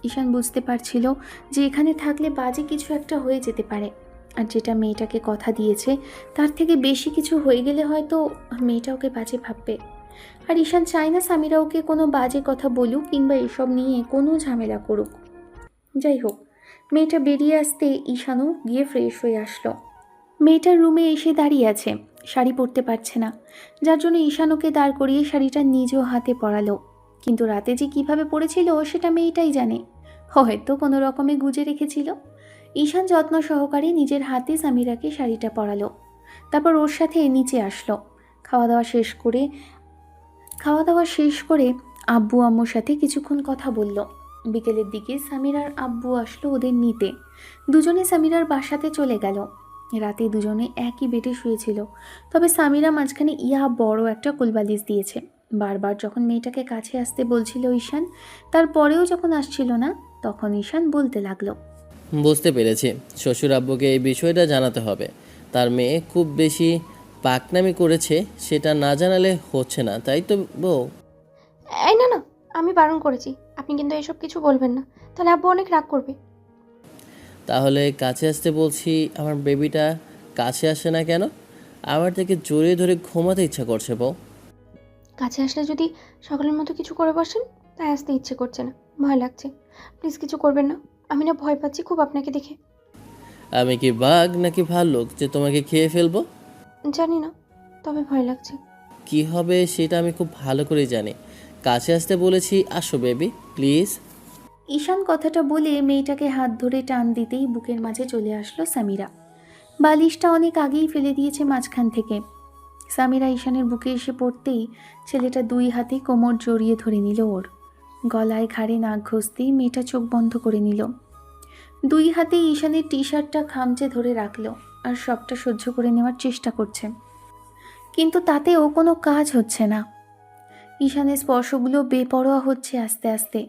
ঈশান বুঝতে পারছিল যে এখানে থাকলে বাজে কিছু একটা হয়ে যেতে পারে, আর যেটা মেয়েটাকে কথা দিয়েছে তার থেকে বেশি কিছু হয়ে গেলে হয়তো মেয়েটা ওকে বাজে ভাববে। আর ঈশান চায় না সামিরা ওকে কোনো বাজে কথা বলুক কিংবা এসব নিয়ে কোনো ঝামেলা করুক। যাই হোক, মেয়েটা বেরিয়ে আসতে ঈশানও গিয়ে ফ্রেশ হয়ে আসলো। মেয়েটার রুমে এসে দাঁড়িয়ে আছে, শাড়ি পরতে পারছে না, যার জন্য ঈশান ওকে দাঁড় করিয়ে শাড়িটা নিজেও হাতে পরালো। কিন্তু রাতে যে কিভাবে পড়েছিল সেটা মেয়েটাই জানে, হয়তো কোনো রকমে গুজে রেখেছিল। ঈশান যত্ন সহকারে নিজের হাতে সামিরাকে শাড়িটা পরালো, তারপর ওর সাথে নিচে আসলো। খাওয়া দাওয়া শেষ করে আব্বু আম্মুর সাথে কিছুক্ষণ কথা বলল। বিকেলের দিকে সামিরার আব্বু আসলো ওদের নিতে। দুজনে সামিরার বাসাতে চলে গেল। রাতে দুজনে একই বেডে শুয়েছিল, তবে সামিরা মাঝখানে বড় একটা কোলবালিশ দিয়েছে। বারবার যখন মেয়েটাকে কাছে আসতে বলছিল ঈশান, তারপরেও যখন আসছিল না, তখন ঈশান বলতে লাগলো, বুঝতে পেরেছি, শ্বশুর আব্বুকে এই বিষয়টা জানাতে হবে। তার মেয়ে খুব বেশি পাকনামি করেছে, সেটা না জানালে হচ্ছে না, তাই তো বউ? এই না না, আমি বারণ করেছি, আপনি কিন্তু এসব কিছু বলবেন না, তাহলে আব্বু অনেক রাগ করবে। তাহলে কাছে আসতে বলছি, আমার বেবিটা কাছে আসে না কেন? আমার থেকে জড়িয়ে ধরে ঘুমাতে ইচ্ছা করছে বউ। কাছে আসলে যদি সকলের মতো কিছু করে বসেন, তাই আসতে ইচ্ছে করছে না, ভয় লাগছে। প্লিজ কিছু করবেন না, আমি না ভয় পাচ্ছি খুব আপনাকে দেখে। আমি কি বাঘ নাকি ভাল্লুক যে তোমাকে খেয়ে ফেলবো? জানি না, তবে ভয় লাগছে। কি হবে সেটা আমি খুব ভালো করেই জানি। কাছে আসতে বলেছি, আসো বেবি প্লিজ। ঈশান কথাটা বলে মেয়েটাকে হাত ধরে টান দিতেই বুকের মাঝে চলে আসলো সামিরা। বালিশটা অনেক আগেই ফেলে দিয়েছে মাঝখান থেকে। সামিরা ঈশানের বুকে এসে পড়তেই ছেলেটা দুই হাতে কোমর জড়িয়ে ধরে নিল ওর। গলায় ঘাড়ে নাক ঘষতেই মেয়েটা চোখ বন্ধ করে নিল। দুই হাতে ঈশানের টি শার্টটা খামচে ধরে রাখলো আর সবটা সহ্য করে নেওয়ার চেষ্টা করছে, কিন্তু তাতেও কোনো কাজ হচ্ছে না। ঈশানের স্পর্শগুলো বেপরোয়া হচ্ছে আস্তে আস্তে।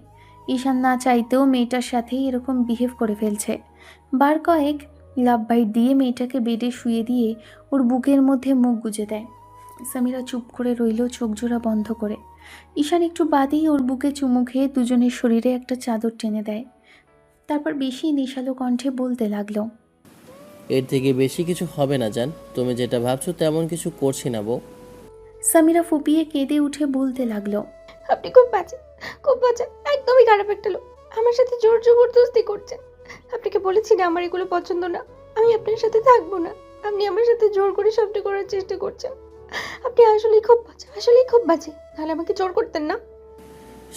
ঈশান না চাইতেও মেয়েটার সাথেই এরকম বিহেভ করে ফেলছে। বার কয়েক লাভ বাইট দিয়ে মেয়েটাকে বেডে শুয়ে দিয়ে ওর বুকের মধ্যে মুখ গুজে দেয়। সামিরা চুপ করে রইল, চোখ জোড়া বন্ধ করে। ঈশান একটু বাদেই ওর বুকে চুমু খেয়ে দুজনের শরীরে একটা চাদর টেনে দেয়। তারপর বেশি নেশালো কণ্ঠে বলতে লাগলো, এর থেকে বেশি কিছু হবে না জান, তুমি যেটা ভাবছো তেমন কিছু করছি না বউ। সামিরা ফুপিয়ে কেঁদে উঠে বলতে লাগলো, আপনি খুব বাজে, খুব বাজে, একদমই খারাপ একটা লোক। আমার সাথে জোর জবরদস্তি করছেন। আপনাকে বলেছি না আমার এগুলো পছন্দ না, আমি আপনার সাথে থাকবো না। আপনি আমার সাথে জোর করে সবটা করার চেষ্টা করছেন। আপনি আসলেই খুব বাজে, আসলেই খুব বাজে। তাহলে আমাকে জোর করতেন না।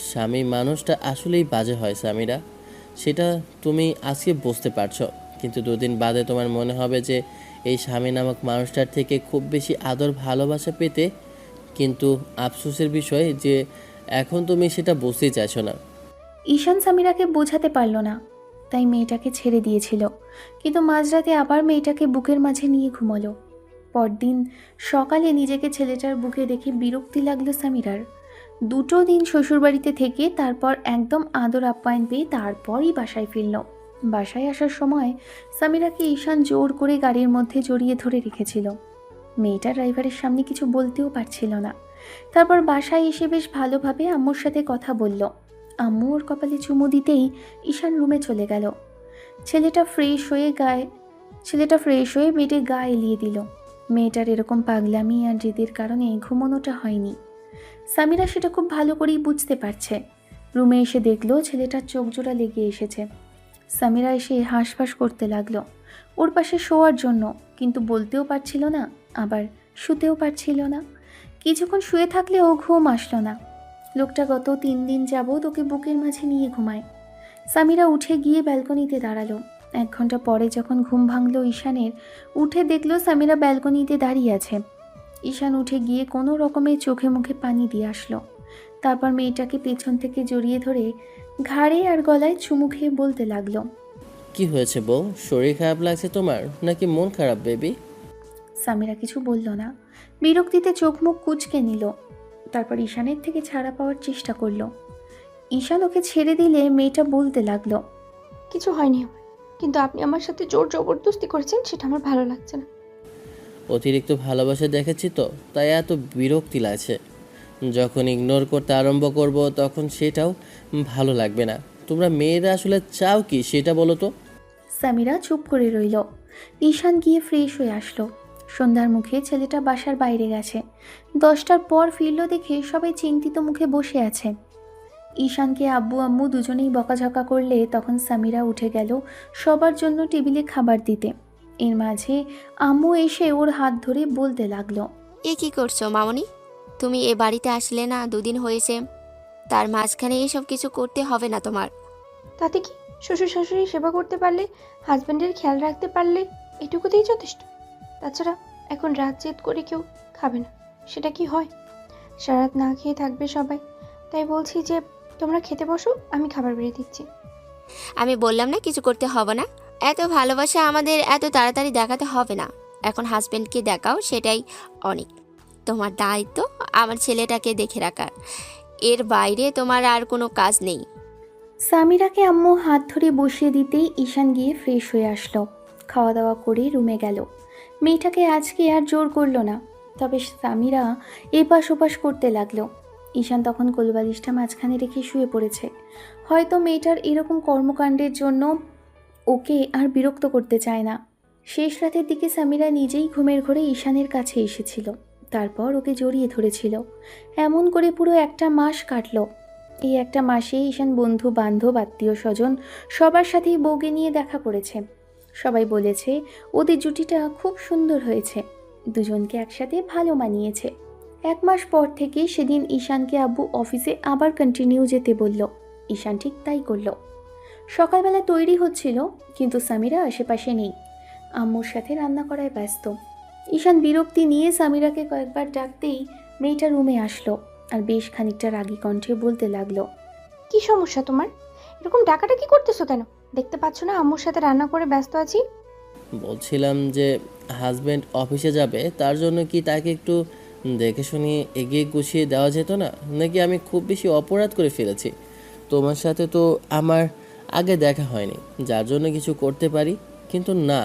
স্বামী মানুষটা আসলেই বাজে হয় সামিরা, সেটা তুমি আজকে বুঝতে পারছো, কিন্তু দুদিন বাদে তোমার মনে হবে যে এই স্বামী নামক মানুষটার থেকে খুব বেশি আদর ভালোবাসা পেতে। কিন্তু আফসোসের বিষয় যে এখন তুমি সেটা বুঝতেই চাইছো না। ঈশান সামিরাকে বোঝাতে পারল না, তাই মেয়েটাকে ছেড়ে দিয়েছিল। কিন্তু মাঝরাতে আবার মেয়েটাকে বুকের মাঝে নিয়ে ঘুমালো। পরদিন সকালে নিজেকে ছেলেটার বুকে দেখে বিরক্তি লাগলো সামিরার। 2 দিন শ্বশুরবাড়িতে থেকে তারপর একদম আদর আপ্যায়ন পেয়ে তারপরই বাসায় ফিরল। বাসায় আসার সময় সামিরাকে ঈশান জোর করে গাড়ির মধ্যে জড়িয়ে ধরে রেখেছিল। মেয়েটা ড্রাইভারের সামনে কিছু বলতেও পারছিল না। তারপর বাসায় এসে বেশ ভালোভাবে আম্মুর সাথে কথা বলল। আম্মু ওর কপালে চুমু দিতেই ঈশান রুমে চলে গেল। ছেলেটা ফ্রেশ হয়ে বেডে গা এলিয়ে দিল। মেয়েটার এরকম পাগলামি আর জেদের কারণে ঘুমানোটা হয়নি। সামিরা সেটা খুব ভালো করেই বুঝতে পারছে। রুমে এসে দেখলো ছেলেটার চোখ জোড়া লেগে এসেছে। সামিরা এসে হাঁসফাঁস করতে লাগলো ওর পাশে শোয়ার জন্য, কিন্তু বলতেও পারছিল না, আবার শুতেও পারছিল না। কিছুক্ষণ শুয়ে থাকলেও ঘুম আসলো না। লোকটা গত 3 দিন যাবৎ ওকে বুকের মাঝে নিয়ে ঘুমায়। সামিরা উঠে গিয়ে ব্যালকনিতে দাঁড়ালো। 1 ঘন্টা পরে যখন ঘুম ভাঙলো ঈশানের, উঠে দেখলো সামিরা ব্যালকনিতে দাঁড়িয়ে আছে। ঈশান উঠে গিয়ে কোনো রকমে চোখে মুখে পানি দিয়ে আসলো। তারপর মেয়েটাকে পেছন থেকে জড়িয়ে ধরে ঘাড়ে আর গলায় চুমু খেয়ে বলতে লাগলো, কি হয়েছে বউ, শরীর খারাপ লাগছে তোমার নাকি মন খারাপ বেবি? সামিরা কিছু বলল না, বিরক্তিতে চোখ মুখ কুঁচকে নিল। তারপর ঈশানের থেকে ছাড়া পাওয়ার চেষ্টা করলো। ঈশান ওকে ছেড়ে দিলে মেয়েটা বলতে লাগলো, কিছু হয়নি আমার, কিন্তু আপনি আমার সাথে জোর জবরদস্তি করেছেন, সেটা আমার ভালো লাগছে না। অতিরিক্ত ভালোবাসা দেখেছি তো, তাই এত বিরক্তি লাগছে। যখন ইগনোর করতে আরম্ভ করব তখন সেটাও ভালো লাগবে না। তোমরা মেয়েরা আসলে চাও কি সেটা বলো তো? সামিরা চুপ করে রইল। ঈশান গিয়ে ফ্রেশ হয়ে আসলো। সন্ধ্যার মুখে ছেলেটা বাসার বাইরে গেছে। 10টার পর ফিরল দেখে সবাই চিন্তিত মুখে বসে আছে। ঈশানকে আব্বু আম্মু দুজনেই বকাঝকা করলে তখন সামিরা উঠে গেল সবার জন্য টেবিলে খাবার দিতে। এর মাঝে আম্মু এসে ওর হাত ধরে বলতে লাগলো, এ কি করছো মামনি? তুমি এ বাড়িতে আসলে না 2 দিন হয়েছে, তার মাঝখানে এসব কিছু করতে হবে না তোমার। তাতে কি, শ্বশুর শাশুড়ি সেবা করতে পারলে, হাজব্যান্ডের খেয়াল রাখতে পারলে এটুকুতেই যথেষ্ট। তাছাড়া এখন রাত জেদ করে কেউ খাবে না, সেটা কি হয়? সারাত না খেয়ে থাকবে সবাই। তাই বলছি যে তোমরা খেতে বসো, আমি খাবার বেড়ে দিচ্ছি। আমি বললাম না কিছু করতে হবে না। এত ভালোবাসা আমাদের এত তাড়াতাড়ি দেখাতে হবে না। এখন হাজবেন্ডকে দেখাও, সেটাই অনেক। তোমার দায়িত্ব আমার ছেলেটাকে দেখে রাখার, এর বাইরে তোমার আর কোনো কাজ নেই। সামিরাকে আম্মু হাত ধরে বসিয়ে দিতেই ঈশান গিয়ে ফ্রেশ হয়ে আসলো। খাওয়া দাওয়া করে রুমে গেল। মেয়েটাকে আজকে আর জোর করলো না, তবে সামিরা এপাশ ওপাশ করতে লাগলো। ঈশান তখন কোলবালিশটা মাঝখানে রেখে শুয়ে পড়েছে। হয়তো মেয়েটার এরকম কর্মকাণ্ডের জন্য ওকে আর বিরক্ত করতে চায় না। শেষ রাতের দিকে সামিরা নিজেই ঘুমের ঘোরে ঈশানের কাছে এসেছিল। তারপর ওকে জড়িয়ে ধরেছিল। এমন করে পুরো একটা মাস কাটলো। এই একটা মাসে ঈশান বন্ধু বান্ধব আত্মীয় স্বজন সবার সাথেই বউকে নিয়ে দেখা করেছে। সবাই বলেছে ওদের জুটিটা খুব সুন্দর হয়েছে, দুজনকে একসাথে ভালো মানিয়েছে। 1 মাস পর থেকে সেদিন ঈশানকে আব্বু অফিসে আবার কন্টিনিউ যেতে বলল। ঈশান ঠিক তাই করলো। সকালবেলা তৈরি হচ্ছিল, কিন্তু সামিরা আশেপাশে নেই, আম্মুর সাথে রান্না করায় ব্যস্ত। ঈশান বিরক্তি নিয়ে সামিরাকে কয়েকবার ডাকতেই মেয়েটা রুমে আসলো আর বেশ খানিকটা রাগী কণ্ঠে বলতে লাগলো, কি সমস্যা তোমার? এরকম ডাকাটা কি করতেছো কেন? দেখতে পাচ্ছ না আম্মুর সাথে রান্না করে ব্যস্ত আছি? বলছিলাম যে হাজব্যান্ড অফিসে যাবে, তার জন্য কি তাকে একটু দেখে শুনে এগিয়ে গুছিয়ে দেওয়া যেত না? নাকি আমি খুব বেশি অপরাধ করে ফেলেছি? তোমার সাথে তো আমার আগে দেখা হয়নি, যার জন্য কিছু করতে পারি। কিন্তু না,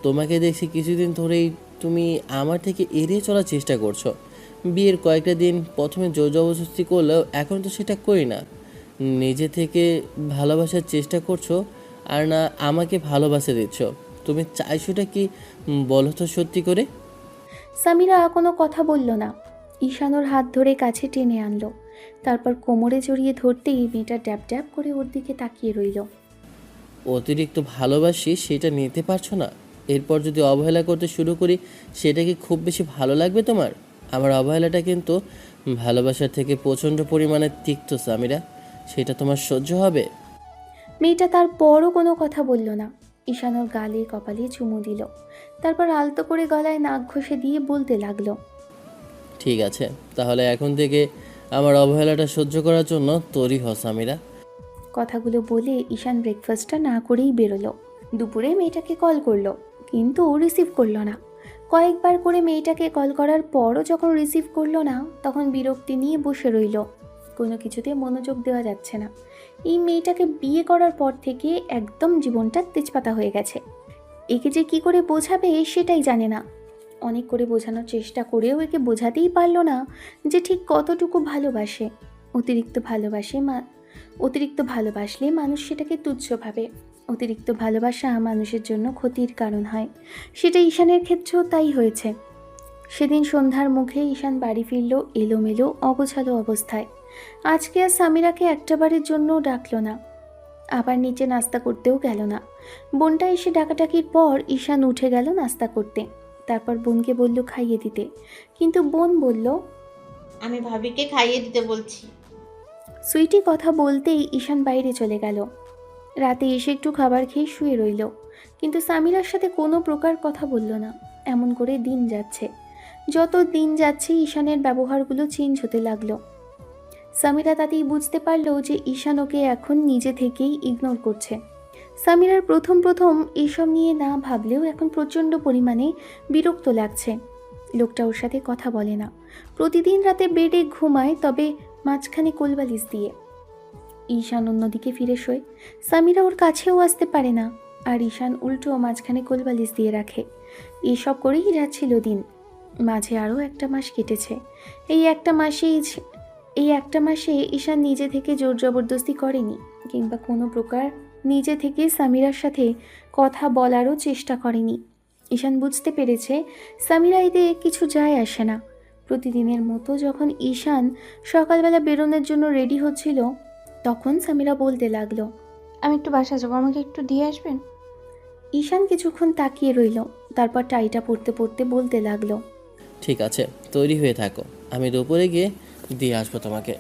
তোমাকে দেখছি কিছুদিন ধরেই তুমি আমার থেকে এড়িয়ে চলার চেষ্টা করছো। বিয়ের কয়েকটা দিন প্রথমে জোর জবরদস্তি করলেও এখন তো সেটা করি না। নিজে থেকে ভালোবাসার চেষ্টা করছো, আর না আমাকে ভালোবাসা দিচ্ছ। তুমি চাইছোটা কি বলো তো সত্যি করে? সামিরা কোনো কথা বলল না। ঈশান ওর হাত ধরে কাছে টেনে আনলো। তারপর কোমরে জড়িয়ে ধরতেই মেয়েটা ড্যাব ড্যাব করে ওর দিকে তাকিয়ে রইল। অতিরিক্ত ভালোবাসি সেটা নিতে পারছো না, এরপর যদি অবহেলা করতে শুরু করি সেটা কি খুব বেশি ভালো লাগবে তোমার? আমার অবহেলাটা কিন্তু ভালোবাসার থেকে প্রচণ্ড পরিমাণে তিক্ত সামিরা, সেটা তোমার সহ্য হবে? মেয়েটা তারপরও কোনো কথা বলল না। ঈশান ওর গালে কপালে চুমু দিল। তারপর আলতো করে গলায় নাক ঘষে দিয়ে বলতে লাগলো, ঠিক আছে, তাহলে এখন থেকে আমার অবহেলাটা সহ্য করার জন্য তৈরি হ সামিরা। কথাগুলো বলে ঈশান ব্রেকফাস্টটা না করেই বেরোলো। দুপুরে মেয়েটাকে কল করলো, কিন্তু ও রিসিভ করলো না। কয়েকবার করে মেয়েটাকে কল করার পরও যখন রিসিভ করলো না, তখন বিরক্তি নিয়ে বসে রইল। কোনো কিছুতে মনোযোগ দেওয়া যাচ্ছে না। এই মেয়েটাকে বিয়ে করার পর থেকে একদম জীবনটা তেজপাতা হয়ে গেছে। একে যে কি করে বোঝাবে সেটাই জানে না। অনেক করে বোঝানোর চেষ্টা করেও একে বোঝাতেই পারলো না যে ঠিক কতটুকু ভালোবাসে। অতিরিক্ত ভালোবাসলে মানুষ সেটাকে তুচ্ছ ভাবে। অতিরিক্ত ভালোবাসা মানুষের জন্য ক্ষতির কারণ হয়। সেটা ঈশানের ক্ষেত্রেও তাই হয়েছে। সেদিন সন্ধ্যার মুখে ঈশান বাড়ি ফিরল এলোমেলো অগোছালো অবস্থায়। আজকে আর সামিরাকে একটাবারের জন্যও ডাকলো না, আবার নিচে নাস্তা করতেও গেল না। বোনটা এসে ডাকাডাকির পর ঈশান উঠে গেল নাস্তা করতে। তারপর বোনকে বলল খাইয়ে দিতে, কিন্তু বোন বলল, আমি ভাবিকে খাইয়ে দিতে বলছি। সুইটি কথা বলতেই ঈশান বাইরে চলে গেল। রাতে এসে একটু খাবার খেয়ে শুয়ে রইল, কিন্তু সামিরার সাথে কোনো প্রকার কথা বলল না। এমন করে দিন যাচ্ছে। যত দিন যাচ্ছে ঈশানের ব্যবহারগুলো চেঞ্জ হতে লাগলো। সামিরা তাতেই বুঝতে পারল যে ঈশান ওকে এখন নিজে থেকেই ইগনোর করছে। সামিরার প্রথম এসব নিয়ে না ভাবলেও এখন প্রচণ্ড পরিমাণে বিরক্ত লাগছে। লোকটা ওর সাথে কথা বলে না, প্রতিদিন রাতে বেডে ঘুমায়, তবে মাঝখানে কোলবালিশ দিয়ে। ঈশান অন্যদিকে ফিরে শোয়। সামিরা ওর কাছেও আসতে পারে না, আর ঈশান উল্টো মাঝখানে কোলবালিশ দিয়ে রাখে। এসব করেই যাচ্ছিল দিন। মাঝে আরও একটা মাস কেটেছে। এই একটা মাসেই এই একটা মাসে ঈশান নিজে থেকে জোর জবরদস্তি করেনি, কিংবা কোনো প্রকার নিজে থেকে সামিরার সাথে কথা বলারও চেষ্টা করেনি। ঈশান বুঝতে পেরেছে সামিরা এতে কিছু যায় আসে না। প্রতিদিনের মতো যখন ঈশান সকালবেলা বেরোনোর জন্য রেডি হচ্ছিল, তখন সামিরা বলতে লাগলো, আমি একটু বাসা যাবো, আমাকে একটু দিয়ে আসবেন? ঈশান কিছুক্ষণ তাকিয়ে রইল, তারপর টাইটা পড়তে পড়তে বলতে লাগলো, ঠিক আছে, তৈরি হয়ে থাকো, আমি দুপুরে গিয়ে দিয়ে আসবো তোমাকে।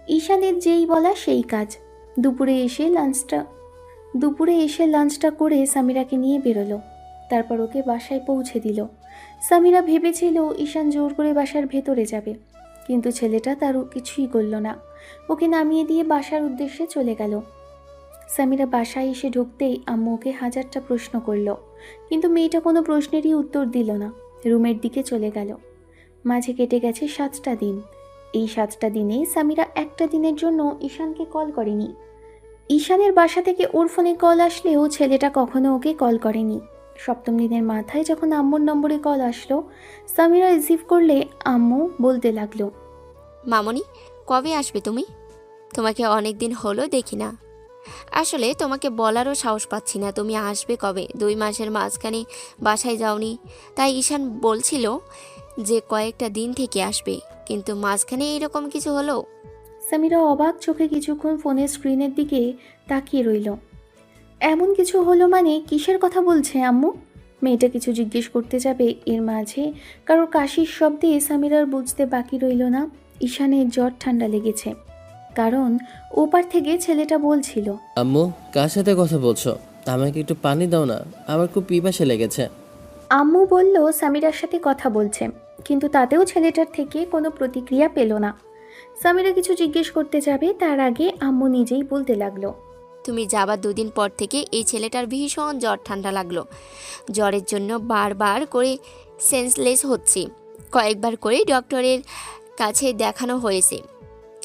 ঈশানের যেই বলা সেই কাজ। দুপুরে এসে লাঞ্চটা করে সামিরাকে নিয়ে বেরোলো, তারপর ওকে বাসায় পৌঁছে দিল। সামিরা ভেবেছিল ঈশান জোর করে বাসার ভেতরে যাবে, কিন্তু ছেলেটা তার কিছুই করল না, ওকে নামিয়ে দিয়ে বাসার উদ্দেশ্যে চলে গেল। সামিরা বাসায় এসে ঢুকতেই আম্মু ওকে হাজারটা প্রশ্ন করল, কিন্তু মেয়েটা কোনো প্রশ্নেরই উত্তর দিল না, রুমের দিকে চলে গেল। মাঝে কেটে গেছে 7টা দিন। এই 7টা দিনে সামিরা একটা দিনের জন্য ঈশানকে কল করেনি। ঈশানের বাসা থেকে ওর ফোনে কল আসলেও ছেলেটা কখনো ওকে কল করেনি। 7ম দিনের মাথায় যখন আম্মুর নম্বরে কল আসলো, সামিরা রিসিভ করলে আম্মু বলতে লাগলো, মামনি, কবে আসবে তুমি? তোমাকে অনেক দিন হলো দেখি না। আসলে তোমাকে বলারও সাহস পাচ্ছি না তুমি আসবে কবে। 2 মাসের মাঝখানে বাসায় যাওনি, তাই ঈশান বলছিল যে কয়েকটা দিন থেকে আসবে, কিন্তু মাঝখানে এইরকম কিছু হলো। সামিরা অবাক চোখে কিছুক্ষণ ফোনের স্ক্রিনের দিকে তাকিয়ে রইল। এমন কিছু হলো মানে কিসের কথা বলছে আম্মু? মেয়েটা কিছু জিজ্ঞেস করতে যাবে, এর মাঝে কারোর কাশির শব্দে সামিরার বুঝতে বাকি রইল না ঈশানের জ্বর ঠান্ডা লেগেছে। কারণ ওপার থেকে ছেলেটা বলছিল, আম্মু, কার সাথে কথা বলছো? আমাকে একটু পানি দাও না, আমার খুব পিপাসা লেগেছে। আম্মু বলল সামিরার সাথে কথা বলছে, কিন্তু তাতেও ছেলেটার থেকে কোনো প্রতিক্রিয়া পেল না। সামিরা কিছু জিজ্ঞেস করতে যাবে, তার আগে আম্মু নিজেই বলতে লাগলো, তুমি যাবার 2 দিন পর থেকে এই ছেলেটার ভীষণ জ্বর ঠান্ডা লাগলো। জ্বরের জন্য বারবার করে সেন্সলেস হচ্ছে। কয়েকবার করে ডক্টরের কাছে দেখানো হয়েছে,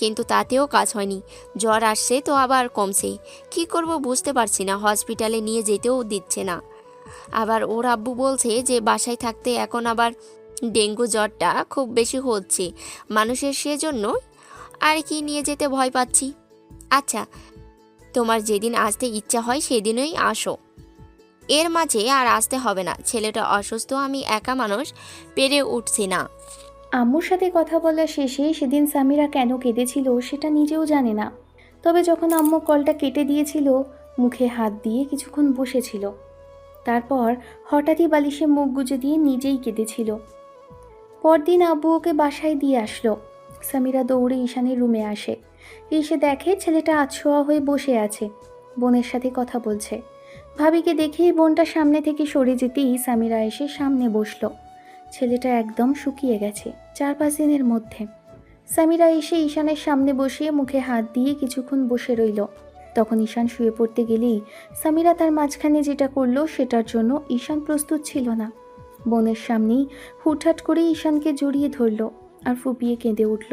কিন্তু তাতেও কাজ হয়নি। জ্বর আসছে তো আবার কমছে, কি করব বুঝতে পারছি না। হসপিটালে নিয়ে যেতেও দিচ্ছে না। আবার ওর আব্বু বলছে যে বাসায় থাকতে এখন আবার ডেঙ্গু জ্বরটা খুব বেশি হচ্ছে মানুষের, সেজন্য আর কি নিয়ে যেতে ভয় পাচ্ছি। আচ্ছা, তোমার যেদিন আসতে ইচ্ছা হয় সেদিনই আসো, এর মাঝে আর আসতে হবে না। ছেলেটা অসুস্থ, আমি একা মানুষ পেরে উঠছি না। আম্মুর সাথে কথা বলা শেষে সেদিন সামিরা কেন কেঁদেছিল সেটা নিজেও জানে না। তবে যখন আম্মু কলটা কেটে দিয়েছিল, মুখে হাত দিয়ে কিছুক্ষণ বসেছিল, তারপর হঠাৎই বালিশে মুখ গুজে দিয়ে নিজেই কেঁদেছিল। পরদিন আব্বু ওকে বাসায় দিয়ে আসলো। সামিরা দৌড়ে ঈশানের রুমে আসে, এসে দেখে ছেলেটা আছোয়া হয়ে বসে আছে, বোনের সাথে কথা বলছে। ভাবিকে দেখেই বোনটা সামনে থেকে সরে যেতেই সামিরা এসে সামনে বসলো। ছেলেটা একদম শুকিয়ে গেছে 4-5 দিনের মধ্যে। সামিরা এসে ঈশানের সামনে বসিয়ে মুখে হাত দিয়ে কিছুক্ষণ বসে রইল। তখন ঈশান শুয়ে পড়তে গেলেই সামিরা তার মাঝখানে যেটা করলো সেটার জন্য ঈশান প্রস্তুত ছিল না। বোনের সামনেই হুটহাট করে ঈশানকে জড়িয়ে ধরল আর ফুপিয়ে কেঁদে উঠল।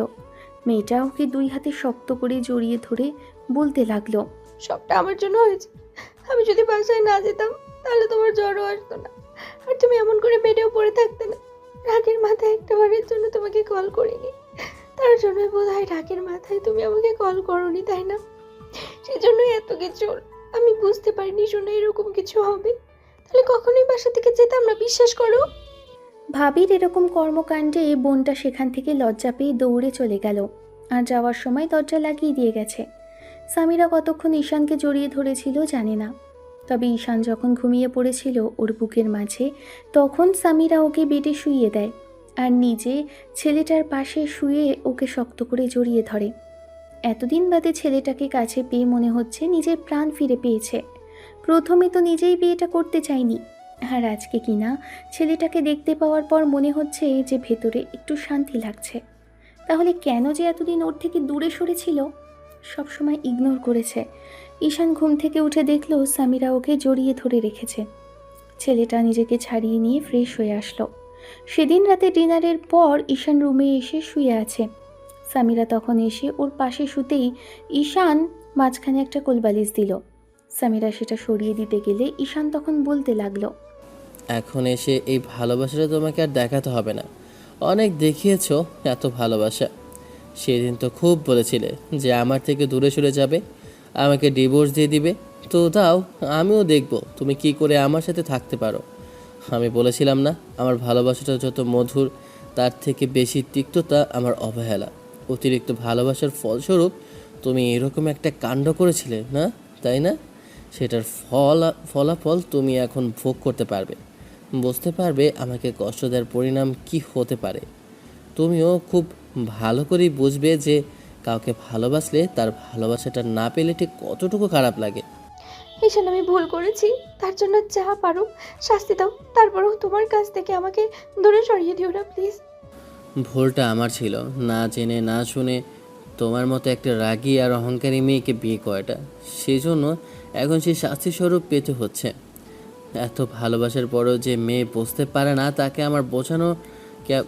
মেয়েটা ওকে 2 হাতে শক্ত করে জড়িয়ে ধরে বলতে লাগলো, সবটা আমার জন্য হয়েছে। আমি যদি বাসায় না যেতাম তাহলে তোমার জ্বরও আসতো না, আর তুমি এমন করে বেডেও পড়ে থাকতে না। রাগের মাথায় একটা বারের জন্য তোমাকে কল করিনি, তার জন্যই বোধহয় রাগের মাথায় তুমি আমাকে কল করোনি, তাই না? সেজন্যই এত কিছু। আমি বুঝতে পারিনি শোনা এরকম কিছু হবে, তাহলে কখনোই বাসা থেকে যেতাম না, বিশ্বাস করো। ভাবির এরকম কর্মকাণ্ডে বোনটা সেখান থেকে লজ্জা পেয়ে দৌড়ে চলে গেল, আর যাওয়ার সময় দরজা লাগিয়ে দিয়ে গেছে। সামিরা কতক্ষণ ঈশানকে জড়িয়ে ধরেছিল জানে না, তবে ঈশান যখন ঘুমিয়ে পড়েছিল ওর বুকের মাঝে, তখন সামিরা ওকে বেডে শুইয়ে দেয় আর নিজে ছেলেটার পাশে শুয়ে ওকে শক্ত করে জড়িয়ে ধরে। এতদিন বাদে ছেলেটাকে কাছে পেয়ে মনে হচ্ছে নিজের প্রাণ ফিরে পেয়েছে। প্রথমে তো নিজেই বিয়েটা করতে চাইনি, আর আজকে কিনা ছেলেটাকে দেখতে পাওয়ার পর মনে হচ্ছে যে ভেতরে একটু শান্তি লাগছে। তাহলে কেন যে এতদিন ওর থেকে দূরে সরেছিল, সবসময় ইগনোর করেছে। ঈশান ঘুম থেকে উঠে দেখলো সামিরা ওকে জড়িয়ে ধরে রেখেছে। ছেলেটা নিজেকে ছাড়িয়ে নিয়ে ফ্রেশ হয়ে আসলো। সেদিন রাতে ডিনারের পর ঈশান রুমে এসে শুয়ে আছে। সামিরা তখন এসে ওর পাশে শুতেই ঈশান মাঝখানে একটা কোলবালিশ দিল। সামিরা সেটা সরিয়ে দিতে গেলে ঈশান তখন বলতে লাগলো, এখন এসে এই ভালোবাসাটা তোমাকে আর দেখাতে হবে না, অনেক দেখিয়েছো এত ভালোবাসা। সেদিন তো খুব বলেছিলে যে আমার থেকে দূরে সরে যাবে, আমাকে ডিভোর্স দিয়ে দিবে। তো দাও, আমিও দেখব তুমি কি করে আমার সাথে থাকতে পারো। আমি বলেছিলাম না, আমার ভালোবাসাটা যত মধুর তার থেকে বেশি তিক্ততা আমার অবহেলা। অতিরিক্ত ভালোবাসার ফলস্বরূপ তুমি এরকম একটা কাণ্ড করেছিলে না, তাই না? সেটার ফলাফল তুমি এখন ভোগ করতে পারবে, বুঝতে পারবে আমাকে কষ্ট দেওয়ার পরিণাম কি হতে পারে। তুমিও খুব ভালো করেই বুঝবে যে কাউকে ভালোবাসলে তার ভালোবাসাটা না পেলে ঠিক কতটুকু খারাপ লাগে। ঈশান, আমি ভুল করেছি, তার জন্য যা পারো শাস্তি দাও, তারপরেও তোমার কাছ থেকে আমাকে দূরে সরিয়ে দিও না প্লিজ। ভুলটা আমার ছিল, না জেনে না শুনে তোমার মতো একটা রাগী আর অহংকারী মেয়েকে বিয়ে করাটা। সেই জন্য এখন সেই শাস্তিস্বরূপ পেতে হচ্ছে। এত ভালোবাসার পরও যে মেয়ে বুঝতে পারে না, তাকে আমার বোঝানো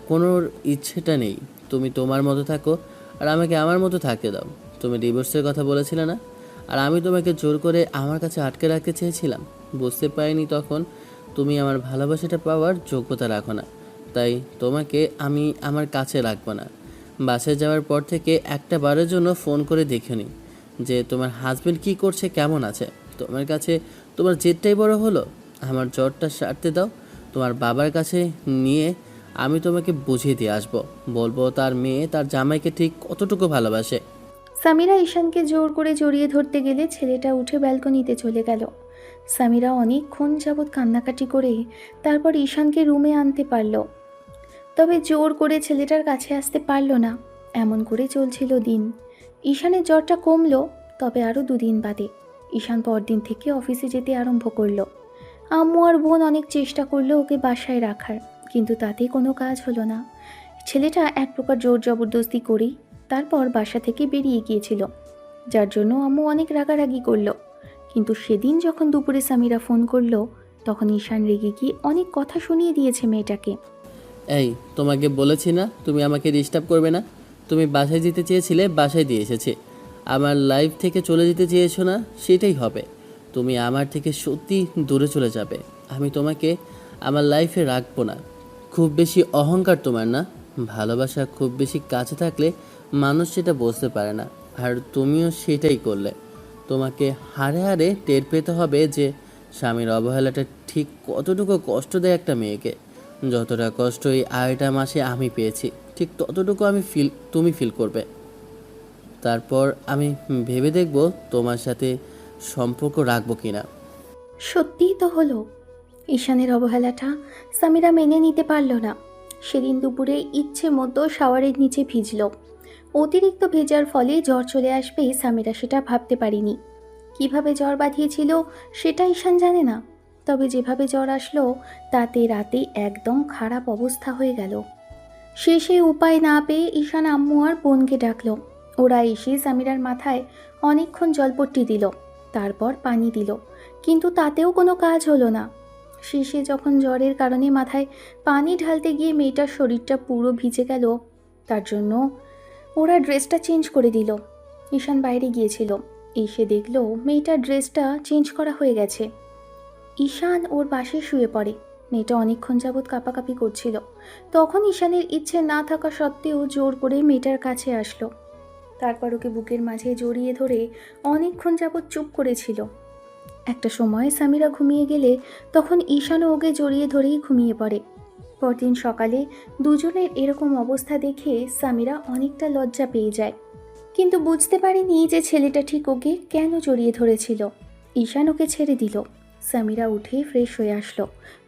কোনো ইচ্ছেটা নেই। তুমি তোমার মতো থাকো আর আমাকে আমার মতো থাকতে দাও। তুমি ডিভোর্সের কথা বলেছিলে না, আর আমি তোমাকে জোর করে আমার কাছে আটকে রাখতে চেয়েছিলাম। বুঝতে পারিনি তখন তুমি আমার ভালোবাসাটা পাওয়ার যোগ্যতা রাখো না, তাই তোমাকে আমি আমার কাছে রাখবো না। বাসায় যাওয়ার পর থেকে একটা বারের জন্য ফোন করে দেখিনি যে তোমার হাজবেন্ড কি করছে, কেমন আছে। তোমার কাছে তোমার জেদটাই বড় হলো। আমার জ্বরটা সারতে দাও, তোমার বাবার কাছে নিয়ে আমি তোমাকে বুঝিয়ে দিয়ে আসবো। বলবো তার মেয়ে তার জামাইকে ঠিক কতটুকু ভালোবাসে। সামিরা ঈশানকে জোর করে জড়িয়ে ধরতে গেলে ছেলেটা উঠে ব্যালকনিতে চলে গেল। সামিরা অনেকক্ষণ যাবৎ কান্নাকাটি করে তারপর ঈশানকে রুমে আনতে পারল, তবে জোর করে ছেলেটার কাছে আসতে পারল না। এমন করে চলছিল দিন। ঈশানের জ্বরটা কমলো, তবে আরও 2 দিন বাদে ঈশান পরদিন থেকে অফিসে যেতে আরম্ভ করলো। আম্মু আর বোন অনেক চেষ্টা করলো ওকে বাসায় রাখার, কিন্তু তাতে কোনো কাজ হলো না। ছেলেটা এক প্রকার জোর জবরদস্তি করেই তারপর বাসা থেকে বেরিয়ে গিয়েছিল, যার জন্য আম্মু অনেক রাগারাগি করলো। কিন্তু সেদিন যখন দুপুরে সামিরা ফোন করলো, তখন ঈশান রেগে গিয়ে অনেক কথা শুনিয়ে দিয়েছে মেয়েটাকে। এই, তোমাকে বলেছি না তুমি আমাকে ডিস্টার্ব করবে না। তুমি বাসায় যেতে চেয়েছিলে, বাসায় দিয়ে এসেছি। আমার লাইফ থেকে চলে যেতে চেয়েছো না, সেটাই হবে। তুমি আমার থেকে সত্যি দূরে চলে যাবে, আমি তোমাকে আমার লাইফে রাখবো না। খুব বেশি অহংকার তোমার না? ভালোবাসা খুব বেশি কাছে থাকলে মানুষ সেটা বুঝতে পারে না, আর তুমিও সেটাই করলে। তোমাকে হাড়ে হাড়ে টের পেতে হবে যে স্বামীর অবহেলাটা ঠিক কতটুকু কষ্ট দেয় একটা মেয়েকে। যতটা কষ্ট এই 2.5 মাসে আমি পেয়েছি, ঠিক ততটুকু তুমি ফিল করবে। তারপর আমি ভেবে দেখব তোমার সাথে সম্পর্ক রাখবো কিনা। সত্যিই তো হলো। ঈশানের অবহেলাটা সামিরা মেনে নিতে পারল না। সেদিন দুপুরে ইচ্ছে মতো শাওয়ারের নিচে ভিজল। অতিরিক্ত ভেজার ফলে জ্বর চলে আসবে সামিরা সেটা ভাবতে পারিনি। কিভাবে জ্বর বাঁধিয়েছিল সেটা ঈশান জানে না, তবে যেভাবে জ্বর আসলো তাতে রাতে একদম খারাপ অবস্থা হয়ে গেল। শেষে উপায় না পেয়ে ঈশান আম্মু আর বোনকে ডাকলো। ওরা এসে সামিরার মাথায় অনেকক্ষণ জলপট্টি দিল, তারপর পানি দিল, কিন্তু তাতেও কোনো কাজ হলো না। শেষে যখন জ্বরের কারণে মাথায় পানি ঢালতে গিয়ে মেয়েটার শরীরটা পুরো ভিজে গেল, তার জন্য ওরা ড্রেসটা চেঞ্জ করে দিল। ঈশান বাইরে গিয়েছিল, এসে দেখলো মেয়েটার ড্রেসটা চেঞ্জ করা হয়ে গেছে। ঈশান ওর পাশে শুয়ে পড়ে। মেয়েটা অনেকক্ষণ যাবৎ কাঁপাকাঁপি করছিল। তখন ঈশানের ইচ্ছে না থাকা সত্ত্বেও জোর করে মেয়েটার কাছে আসলো। তারপর ওকে বুকের মাঝে জড়িয়ে ধরে অনেকক্ষণ যাবৎ চুপ করেছিল। একটা সময় সামিরা ঘুমিয়ে গেলে তখন ঈশানও ওকে জড়িয়ে ধরেই ঘুমিয়ে পড়ে। পরদিন সকালে দুজনের এরকম অবস্থা দেখে সামিরা অনেকটা লজ্জা পেয়ে যায়, কিন্তু বুঝতে পারেনি যে ছেলেটা ঠিক ওকে কেন জড়িয়ে ধরেছিল। ঈশান ওকে ছেড়ে দিল। সামিরা উঠে ফ্রেশ হয়ে আসলো,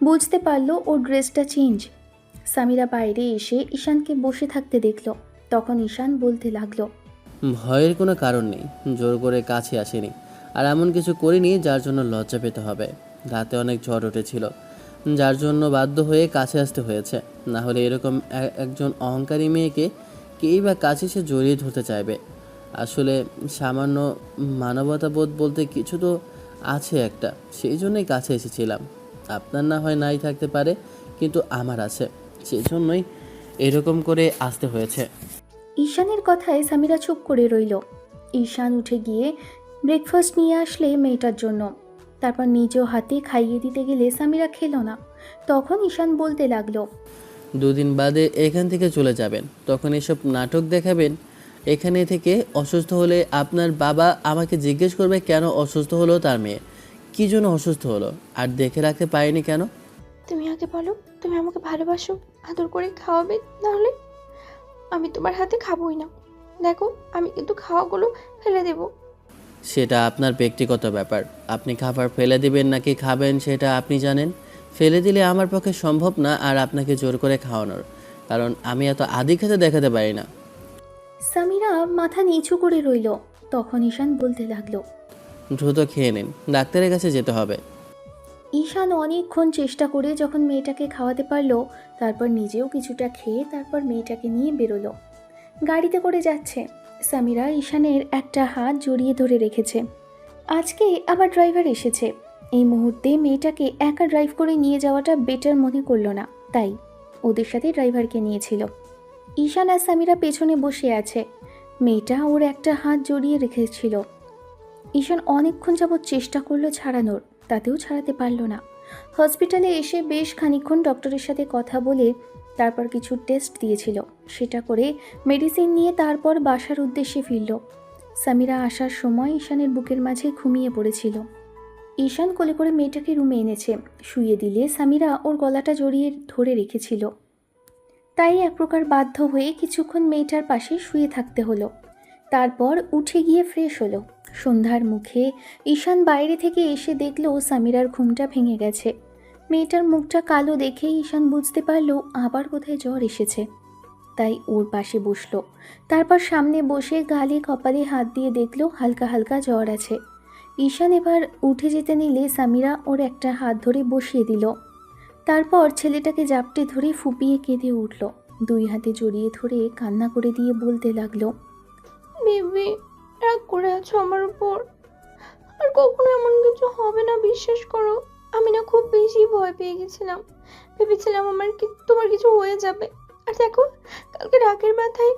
বুঝতে পারলো ওর ড্রেসটা চেঞ্জ। সামিরা বাইরে এসে ঈশানকে বসে থাকতে দেখলো। তখন ঈশান বলতে লাগলো, ভয়ের কোনো কারণ নেই, জোর করে কাছে আসেনি, আর এমন কিছু করিনি যার জন্য লজ্জা পেতে হবে। রাতে অনেক ঝড় উঠেছিল, যার জন্য বাধ্য হয়ে কাছে আসতে হয়েছে। না হলে এরকম একজন অহংকারী মেয়েকে কেই বা কাছে সে জড়িয়ে ধরতে চাইবে। আসলে সামান্য মানবতাবোধ বলতে কিছু তো আছে একটা, সেই জন্যই কাছে এসেছিলাম। আপনার না হয় নাই থাকতে পারে, কিন্তু আমার আছে, সেই জন্যই এরকম করে আসতে হয়েছে। ঈশানের কথায় সামিরা চুপ করে রইল। ঈশান উঠে গিয়ে ব্রেকফাস্ট নিয়ে আসলে মেয়েটার জন্য, তারপর নিজেও হাতে খাইয়ে দিতে গেলে সামিরা খেলো না। তখন ঈশান বলতে লাগলো, 2 দিন বাদে এখান থেকে চলে যাবেন, তখন এসব নাটক দেখাবেন। এখানে থেকে অসুস্থ হলে আপনার বাবা আমাকে জিজ্ঞেস করবে কেন অসুস্থ হলো তার মেয়ে, কী জন্য অসুস্থ হলো, আর দেখে রাখতে পারেনি কেন। তুমি আগে বলো, তুমি আমাকে ভালোবাসো, আদর করে খাওয়াবে, নাহলে আমি তোমার হাতে খাবোই না। দেখো, আমি কিন্তু খাওয়াগুলো ফেলে দেবো। সেটা আপনার ব্যক্তিগত ব্যাপার। আপনি খাবার ফেলে দিবেন নাকি খাবেন সেটা আপনি জানেন। ফেলে দিলে আমার পক্ষে সম্ভব না আর আপনাকে জোর করে খাওয়ানোর, কারণ আমি এত আদি খেতে দেখাতে পারি না। সামিরা মাথা নিচু করে রইল। তখন ঈশান বলতে লাগলো, দ্রুত খেয়ে নিন, ডাক্তারের কাছে যেতে হবে। ঈশান অনেকক্ষণ চেষ্টা করে যখন মেয়েটাকে খাওয়াতে পারলো, তারপর নিজেও কিছুটা খেয়ে তারপর মেয়েটাকে নিয়ে বেরোলো। গাড়িতে করে যাচ্ছে। সামিরা ঈশানের একটা হাত জড়িয়ে ধরে রেখেছে। আজকে আবার ড্রাইভার এসেছে। এই মুহূর্তে মেয়েটাকে একা ড্রাইভ করে নিয়ে যাওয়াটা বেটার মনে করলো না, তাই ওদের সাথে ড্রাইভারকে নিয়েছিল। ঈশান আর সামিরা পেছনে বসে আছে। মেয়েটা ওর একটা হাত জড়িয়ে রেখেছিল। ঈশান অনেকক্ষণ যাবৎ চেষ্টা করলো ছাড়ানোর, তাতেও ছাড়াতে পারল না। হসপিটালে এসে বেশ খানিকক্ষণ ডক্টরের সাথে কথা বলে তারপর কিছু টেস্ট দিয়েছিল, সেটা করে মেডিসিন নিয়ে তারপর বাসার উদ্দেশ্যে ফিরল। সামিরা আসার সময় ঈশানের বুকের মাঝে ঘুমিয়ে পড়েছিল। ঈশান কোলে করে মেয়েটাকে রুমে এনেছে, শুইয়ে দিলে সামিরা ওর গলাটা জড়িয়ে ধরে রেখেছিল। তাই এক প্রকার বাধ্য হয়ে কিছুক্ষণ মেয়েটার পাশে শুয়ে থাকতে হলো। তারপর উঠে গিয়ে ফ্রেশ হলো। সন্ধ্যার মুখে ঈশান বাইরে থেকে এসে দেখল সামিরার ঘুমটা ভেঙে গেছে। মেয়েটার মুখটা কালো দেখে ঈশান বুঝতে পারল আবার কোথায় জ্বর এসেছে। তাই ওর পাশে বসলো। তারপর সামনে বসে গালে কপালে হাত দিয়ে দেখল হালকা হালকা জ্বর আছে। ঈশান এবার উঠে যেতে নিলে সামিরা ওর একটা হাত ধরে বসিয়ে দিল। তারপর ছেলেটাকে জাপটে ধরে ফুপিয়ে কেঁদে উঠল। দুই হাতে জড়িয়ে ধরে কান্না করে দিয়ে বলতে লাগলো, বেবি, রাগ করে আছো আমার উপর? আর কখনো এমন কিছু হবে না, বিশ্বাস করো। আমি না খুব বেশি ভয় পেয়ে গেছিলাম, ভেবেছিলাম তোমার কিছু হয়ে যাবে। আর দেখো, কালকে রাগের মাথায়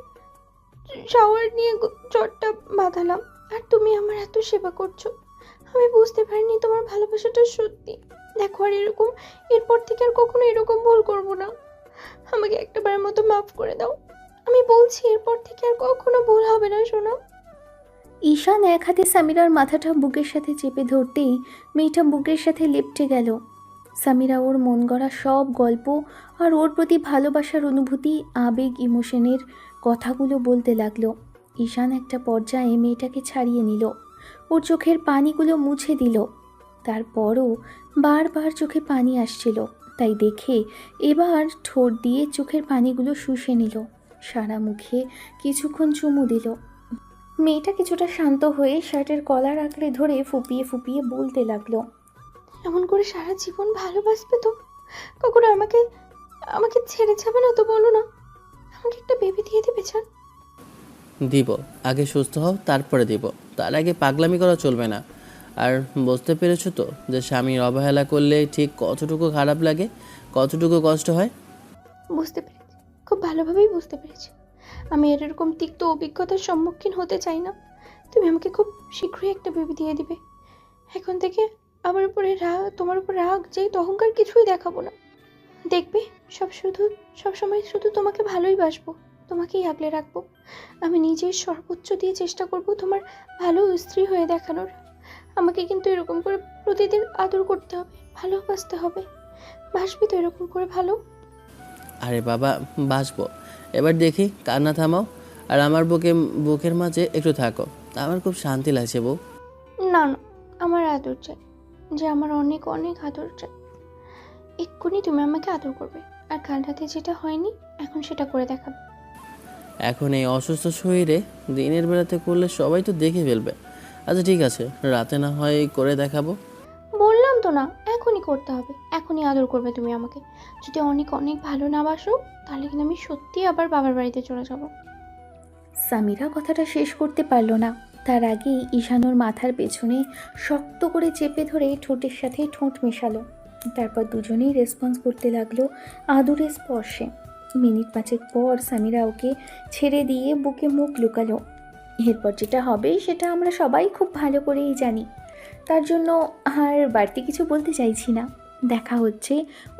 শাওয়ার নিয়ে জ্বরটা বাঁধালাম, আর তুমি আমার এত সেবা করছো। আমি বুঝতে পারিনি তোমার ভালোবাসাটা সত্যি। দেখো, আর এরপর থেকে আর কখনো এরকম ভুল করবো না। আমাকে একটাবারের মতো মাফ করে দাও। আমি বলছি, এরপর থেকে আর কখনো ভুল হবে না, শোনো। ঈশান এক হাতে সামিরার মাথাটা বুকের সাথে চেপে ধরতেই মেয়েটা বুকের সাথে লেপটে গেল। সামিরা ওর মন গড়া সব গল্প আর ওর প্রতি ভালোবাসার অনুভূতি, আবেগ, ইমোশনের কথাগুলো বলতে লাগলো। ঈশান একটা পর্যায়ে মেয়েটাকে ছাড়িয়ে নিল, ওর চোখের পানিগুলো মুছে দিল। তারপরও বারবার চোখে পানি আসছিল, তাই দেখে এবার ঠোঁট দিয়ে চোখের পানিগুলো শুষে নিল। সারা মুখে কিছুক্ষণ চুমু দিল। মেয়েটা কিছুটা শান্ত হয়ে শার্টের কলার আঁকড়ে ধরে ফুপিয়ে ফুপিয়ে বলতে লাগলো, এমন করে সারা জীবন ভালোবাসবে তো? কখনো আমাকে ছেড়ে যাবে না তো? বলো না, আমাকে একটা বেবি দিয়ে দেবে চান? দিব, আগে সুস্থ হও তারপরে দিব, তার আগে পাগলামি করা চলবে না। আর বুঝতে পেরেছো তো যে স্বামীর অবহেলা করলে ঠিক কতটুকু খারাপ লাগে, কতটুকু কষ্ট হয়। বুঝতে পেরেছি, খুব ভালোভাবেই বুঝতে পেরেছি। আমি এরকম তিক্ত অভিজ্ঞতার সম্মুখীন হতে চাই না। তুমি আমাকে খুব শীঘ্রই একটা বেবি দিয়ে দিবে। এখন থেকে আমার উপরে তোমার উপর রাগ, জেদ, অহংকার কিছুই দেখাবো না। দেখবে, সব সময় শুধু তোমাকে ভালোই বাসবো, তোমাকেই আগলে রাখবো। আমি নিজের সর্বোচ্চ দিয়ে চেষ্টা করব তোমার ভালো স্ত্রী হয়ে দেখানোর। আমাকে কিন্তু এরকম করে প্রতিদিন আদর করতে হবে, ভালোবাসতে হবে। বাসবি তো এরকম করে ভালো? আরে বাবা, বাসবো। এবার দেখি, কান্না থামাও আর আমার বুকের মাঝে একটু থাকো, আমার খুব শান্তি লাগছে বউ। না না, আমার আদর চাই, যে আমার অনেক অনেক আদর চাই। এক্ষুনি তুমি আমাকে আদর করবে, আর কাল রাতে যেটা হয়নি এখন সেটা করে দেখাবে। এখন এই অসুস্থ শরীরে দিনের বেলাতে করলে সবাই তো দেখে ফেলবে। আচ্ছা ঠিক আছে, রাতে না হয় করে দেখাবো। বললাম তো না, এখনই করতে হবে, এখনই আদর করবে তুমি আমাকে। যদি অনেক অনেক ভালো না বাসো, তাহলে কিন্তু আমি সত্যি আবার বাবার বাড়িতে চলে যাব। সামিরা কথাটা শেষ করতে পারল না। তার আগেই ঈশানোর মাথার পেছনে শক্ত করে চেপে ধরে ঠোঁটের সাথে ঠোঁট মেশালো। তারপর দুজনেই রেসপন্স করতে লাগলো আদুরে স্পর্শে। মিনিট 5 পর সামিরা ওকে ছেড়ে দিয়ে বুকে মুখ লুকালো। এরপর যেটা হবে সেটা আমরা সবাই খুব ভালো করেই জানি, তার জন্য আর বাড়তি কিছু বলতে চাইছি না। দেখা হচ্ছে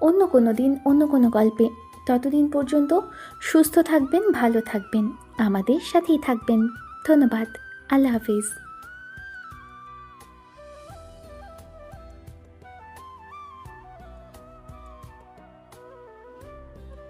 অন্য কোনো দিন, অন্য কোনো গল্পে। ততদিন পর্যন্ত সুস্থ থাকবেন, ভালো থাকবেন, আমাদের সাথেই থাকবেন। ধন্যবাদ। আল্লাহ হাফিজ।